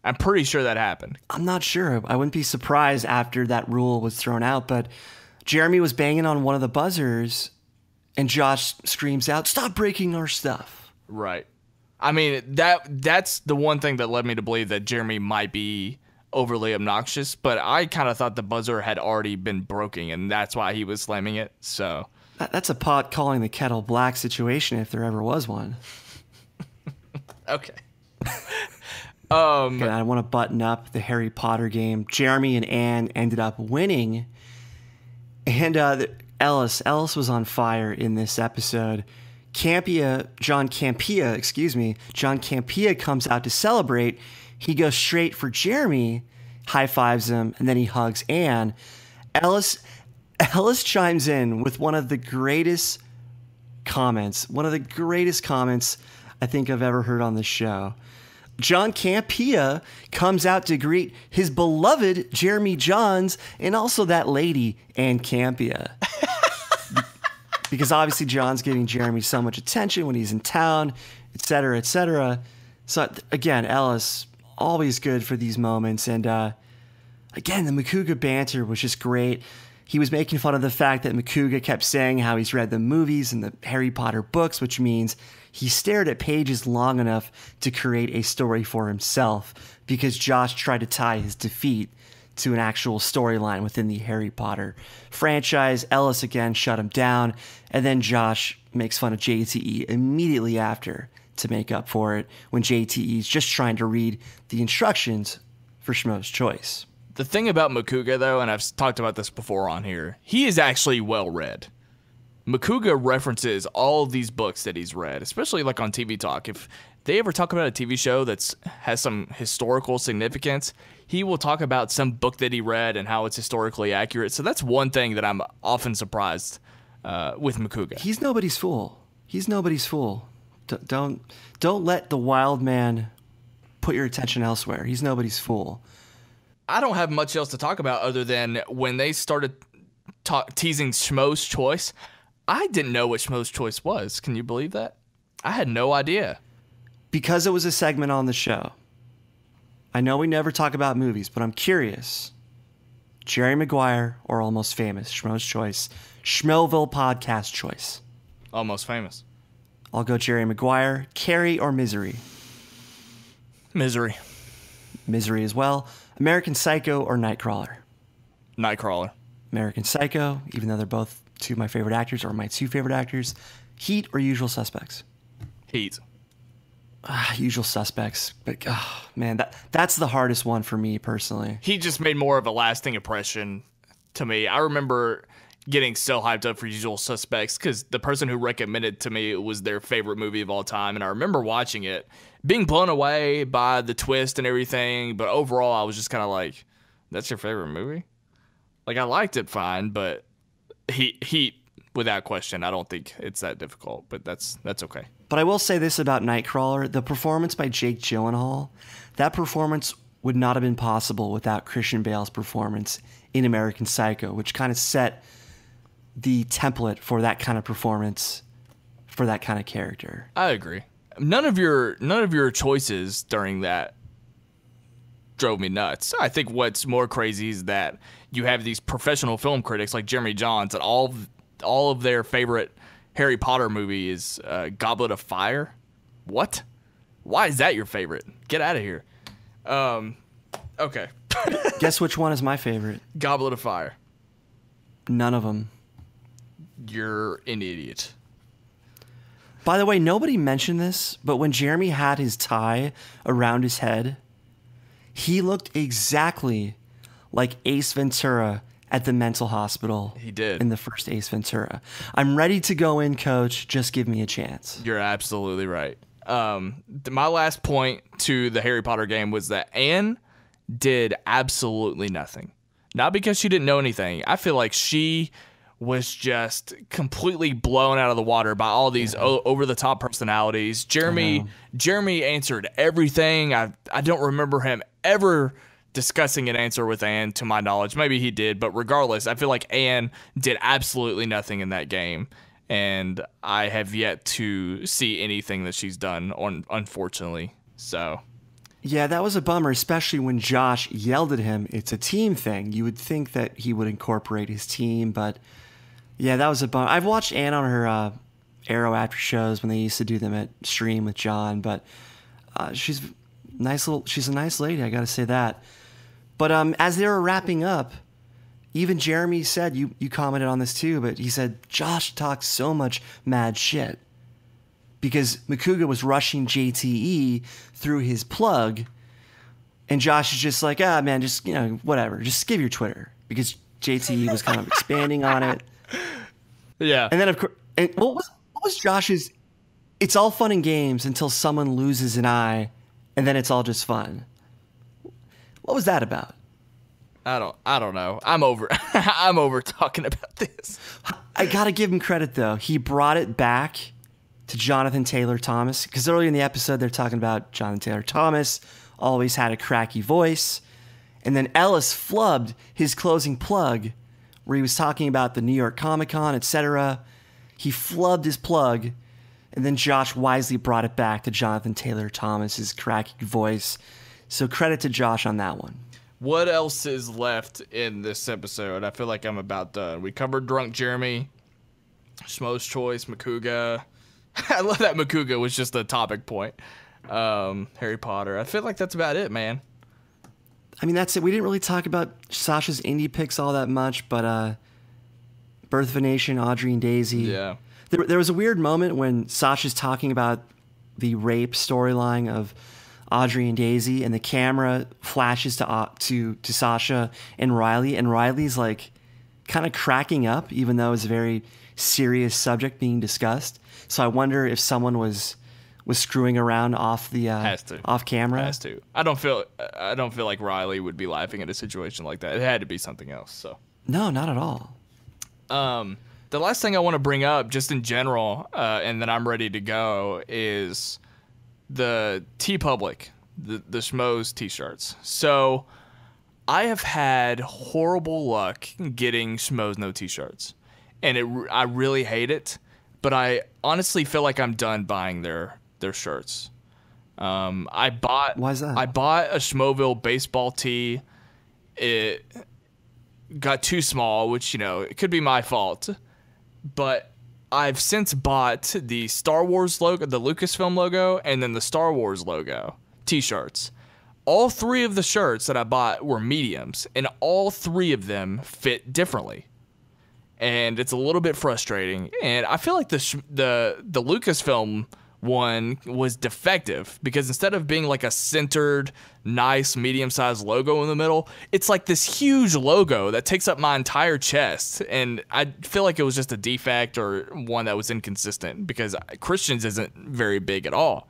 I'm pretty sure that happened. I'm not sure. I wouldn't be surprised after that rule was thrown out, but Jeremy was banging on one of the buzzers, and Josh screams out, "Stop breaking our stuff." Right. I mean, that's the one thing that led me to believe that Jeremy might be overly obnoxious, but I kind of thought the buzzer had already been broken, and that's why he was slamming it. So that's a pot calling the kettle black situation if there ever was one. Okay. Okay, I want to button up the Harry Potter game. Jeremy and Anne ended up winning, and Ellis was on fire in this episode. John Campia comes out to celebrate. He goes straight for Jeremy, high fives him, and then he hugs Anne. Ellis chimes in with one of the greatest comments I think I've ever heard on the show. John Campia comes out to greet his beloved Jeremy Johns and also that lady, Anne Campia. Because obviously John's giving Jeremy so much attention when he's in town, et cetera, et cetera. So again, Ellis, always good for these moments. And again, the Makuga banter was just great. He was making fun of the fact that Makuga kept saying how he's read the movies and the Harry Potter books, which means he stared at pages long enough to create a story for himself, because Josh tried to tie his defeat to an actual storyline within the Harry Potter franchise. Ellis again shut him down, and then Josh makes fun of JTE immediately after to make up for it when JTE is just trying to read the instructions for Schmoes Choice. The thing about Makuga, though, and I've talked about this before on here, he is actually well-read. Makuga references all of these books that he's read, especially like on TV Talk. If they ever talk about a TV show that has some historical significance, he will talk about some book that he read and how it's historically accurate. So that's one thing that I'm often surprised with Makuga. He's nobody's fool. Don't let the wild man put your attention elsewhere. He's nobody's fool. I don't have much else to talk about other than when they started teasing Schmoes Choice. I didn't know what Schmoes Choice was. Can you believe that? I had no idea. Because it was a segment on the show. I know we never talk about movies, but I'm curious. Jerry Maguire or Almost Famous? Schmoes Choice. Schmoeville podcast choice. Almost Famous. I'll go Jerry Maguire. Carrie or Misery? Misery. Misery as well. American Psycho or Nightcrawler? Nightcrawler. American Psycho, even though they're both two of my favorite actors, or my two favorite actors. Heat or Usual Suspects? Heat. Usual Suspects, but man, that's the hardest one for me personally. He just made more of a lasting impression to me. I remember getting so hyped up for Usual Suspects because the person who recommended to me it was their favorite movie of all time, and I remember watching it, being blown away by the twist and everything, but overall I was just kind of like, that's your favorite movie? Like, I liked it fine, but Heat, without question, I don't think it's that difficult, but that's okay. But I will say this about Nightcrawler, the performance by Jake Gyllenhaal, that performance would not have been possible without Christian Bale's performance in American Psycho, which kind of set the template for that kind of performance, for that kind of character. I agree. None of your choices during that drove me nuts. I think what's more crazy is that you have these professional film critics like Jeremy Jahns and all of their favorite Harry Potter movie is Goblet of Fire. What? Why is that your favorite? Get out of here. Okay. Guess which one is my favorite? Goblet of Fire. None of them. You're an idiot. By the way, nobody mentioned this, but when Jeremy had his tie around his head, he looked exactly like Ace Ventura at the mental hospital. He did. In the first Ace Ventura. I'm ready to go in, coach. Just give me a chance. You're absolutely right. My last point to the Harry Potter game was that Anne did absolutely nothing. Not because she didn't know anything. I feel like she was just completely blown out of the water by all these over-the-top personalities. Jeremy answered everything. I don't remember him ever discussing an answer with Anne, to my knowledge. Maybe he did, but regardless, I feel like Anne did absolutely nothing in that game, and I have yet to see anything that she's done, unfortunately. So, yeah, that was a bummer, especially when Josh yelled at him. It's a team thing. You would think that he would incorporate his team, but yeah, that was a bummer. I've watched Anne on her Arrow after shows when they used to do them at Stream with Jahn, but she's a nice lady, I got to say that. But as they were wrapping up, even Jeremy said, you commented on this too, but he said, Josh talks so much mad shit. Because Makuga was rushing JTE through his plug, and Josh is just like, man, just, whatever. Just give your Twitter. Because JTE was kind of expanding on it. Yeah. And then, of course, what was Josh's, it's all fun and games until someone loses an eye, and then it's all just fun. What was that about? I don't know. I'm over talking about this. I gotta give him credit though. He brought it back to Jonathan Taylor Thomas, because earlier in the episode they're talking about Jonathan Taylor Thomas always had a cracky voice, and then Ellis flubbed his closing plug where he was talking about the New York Comic-Con, etc. He flubbed his plug, and then Josh wisely brought it back to Jonathan Taylor Thomas's cracky voice. So credit to Josh on that one. What else is left in this episode? I feel like I'm about done. We covered Drunk Jeremy, Schmoes Choice, Makuga. I love that Makuga was just a topic point. Harry Potter. I feel like that's about it, man. I mean, that's it. We didn't really talk about Sasha's indie picks all that much, but Birth of a Nation, Audrey and Daisy. Yeah. There was a weird moment when Sasha's talking about the rape storyline of Audrey and Daisy, and the camera flashes to Sasha and Riley's like kind of cracking up, even though it's a very serious subject being discussed. So I wonder if someone was screwing around off the off camera. Has to. I don't feel like Riley would be laughing at a situation like that. It had to be something else. So no, not at all. The last thing I want to bring up, just in general, and then I'm ready to go, is the TeePublic, the Schmoes t-shirts. So I have had horrible luck getting Schmoes Know t-shirts, and I really hate it. But I honestly feel like I'm done buying their shirts. Why is that? I bought a Schmoeville baseball tee. It got too small, which it could be my fault, but I've since bought the Star Wars logo, the Lucasfilm logo, and then the Star Wars logo t-shirts. All three of the shirts that I bought were mediums, and all three of them fit differently. And it's a little bit frustrating. And I feel like the Lucasfilm one was defective, because instead of being like a centered, nice, medium-sized logo in the middle, it's like this huge logo that takes up my entire chest, and I feel like it was just a defect or one that was inconsistent, because Kristian's isn't very big at all.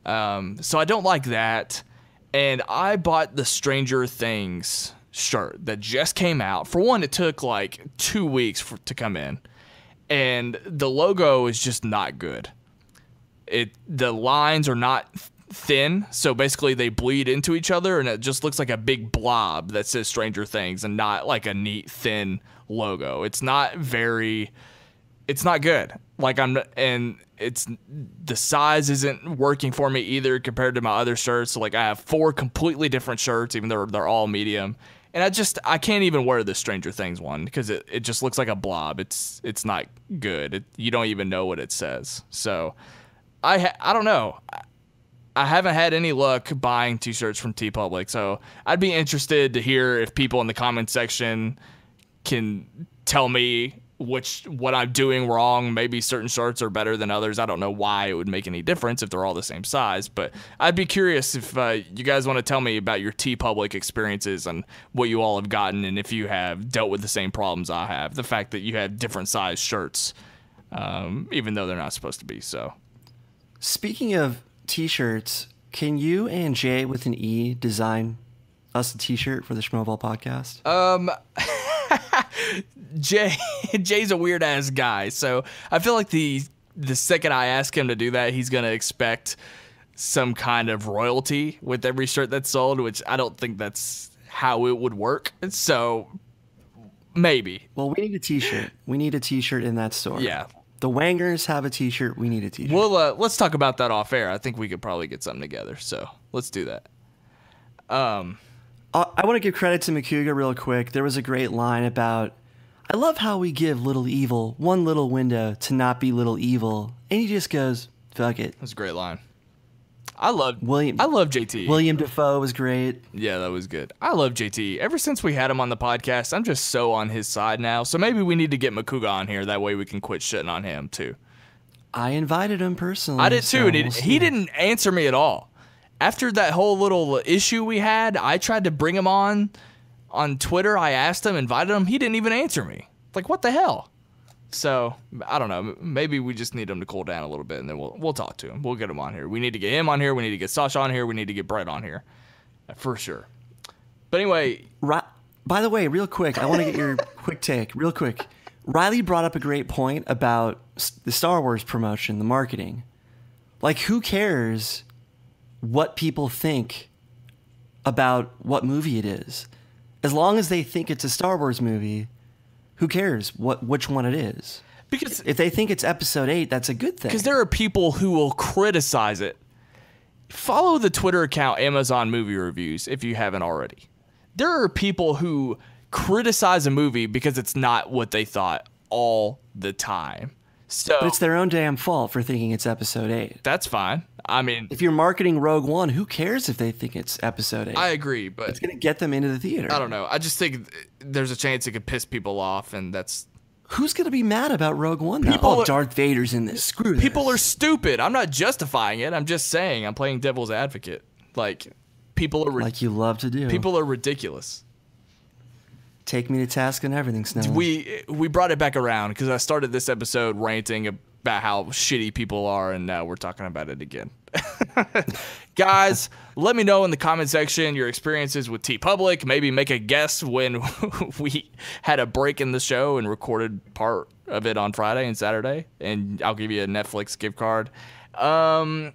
So I don't like that, and I bought the Stranger Things shirt that just came out. For one, it took like 2 weeks to come in, and the logo is just not good. The lines are not thin, so basically they bleed into each other, and it just looks like a big blob that says Stranger Things and not like a neat thin logo. It's not good. And the size isn't working for me either compared to my other shirts. So like I have 4 completely different shirts, even though they're all medium. And I can't even wear the Stranger Things one because it just looks like a blob. It's not good. You don't even know what it says. So I don't know. I haven't had any luck buying t-shirts from TeePublic, so I'd be interested to hear if people in the comment section can tell me what I'm doing wrong. Maybe certain shirts are better than others. I don't know why it would make any difference if they're all the same size, but I'd be curious if you guys want to tell me about your TeePublic experiences and what you all have gotten, and if you have dealt with the same problems I have. The fact that you have different size shirts, even though they're not supposed to be. So, speaking of t-shirts, can you and Jay with an E design us a t-shirt for the Schmoeville podcast? Jay's a weird ass guy, so I feel like the second I ask him to do that, he's gonna expect some kind of royalty with every shirt that's sold, which I don't think that's how it would work. So maybe. Well, we need a t-shirt. We need a t-shirt in that store. Yeah. The Wangers have a t-shirt. We need a t-shirt. Well, let's talk about that off air. I think we could probably get something together. So let's do that. I want to give credit to Makuga real quick. There was a great line about, I love how we give Little Evil one little window to not be Little Evil. And he just goes, fuck it. That's a great line. I love JT. William Dafoe was great. Yeah, that was good. I love JT. Ever since we had him on the podcast, I'm just so on his side now. So maybe we need to get Makuga on here. That way we can quit shitting on him too. I invited him personally. I did too, and he didn't answer me at all. After that whole little issue we had, I tried to bring him on Twitter. I asked him, invited him. He didn't even answer me. Like, what the hell? So, I don't know. Maybe we just need him to cool down a little bit, and then we'll talk to him. We'll get him on here. We need to get him on here. We need to get Sasha on here. We need to get Brett on here. For sure. But anyway. By the way, real quick, I want to get your quick take. Real quick. Riley brought up a great point about the Star Wars promotion, the marketing. Like, who cares what people think about what movie it is? As long as they think it's a Star Wars movie, who cares which one it is? Because if they think it's episode 8, that's a good thing. Because there are people who will criticize it. Follow the Twitter account Amazon Movie Reviews if you haven't already. There are people who criticize a movie because it's not what they thought all the time. So, but it's their own damn fault for thinking it's episode 8. That's fine. I mean, if you're marketing Rogue One, who cares if they think it's episode 8? I agree, but it's going to get them into the theater. I don't know. I just think there's a chance it could piss people off, and that's... Who's going to be mad about Rogue One now? Darth Vader's in this. Screw this. People are stupid. I'm not justifying it. I'm just saying I'm playing devil's advocate. Like, people are... like you love to do. People are ridiculous. Take me to task on everything, Snelling. We brought it back around because I started this episode ranting about how shitty people are, and now we're talking about it again. Guys, let me know in the comment section your experiences with TeePublic. Maybe make a guess when we had a break in the show and recorded part of it on Friday and Saturday, and I'll give you a Netflix gift card. Yeah,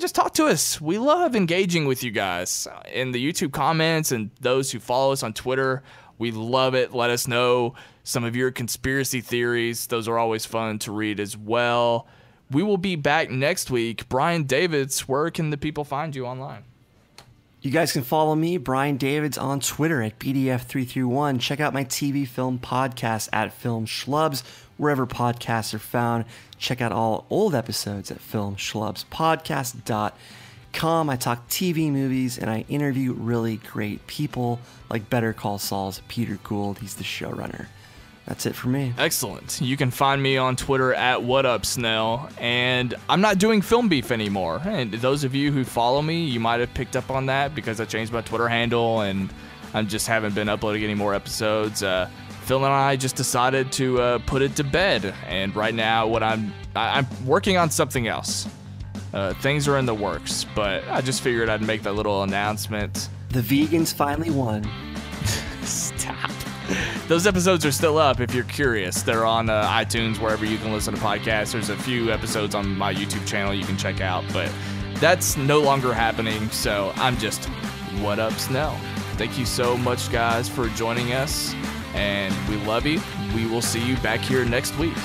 just talk to us. We love engaging with you guys in the YouTube comments and those who follow us on Twitter. We love it. Let us know some of your conspiracy theories. Those are always fun to read as well. We will be back next week. Brian Davids, where can the people find you online? You guys can follow me, Brian Davids, on Twitter at BDF331. Check out my TV film podcast at Film Schlubs, wherever podcasts are found. Check out all old episodes at filmschlubspodcast.com. I talk TV, movies, and I interview really great people like Better Call Saul's Peter Gould. He's the showrunner. That's it for me. Excellent. You can find me on Twitter at WhatUpSnell, and I'm not doing Film Beef anymore. And those of you who follow me, you might have picked up on that because I changed my Twitter handle, and I just haven't been uploading any more episodes. Phil and I just decided to put it to bed, and right now I'm working on something else. Things are in the works, but I just figured I'd make that little announcement. The vegans finally won. Stop. Those episodes are still up if you're curious. They're on iTunes, wherever you can listen to podcasts. There's a few episodes on my YouTube channel you can check out, but that's no longer happening, so I'm just What Up Snell. Thank you so much, guys, for joining us, and we love you. We will see you back here next week.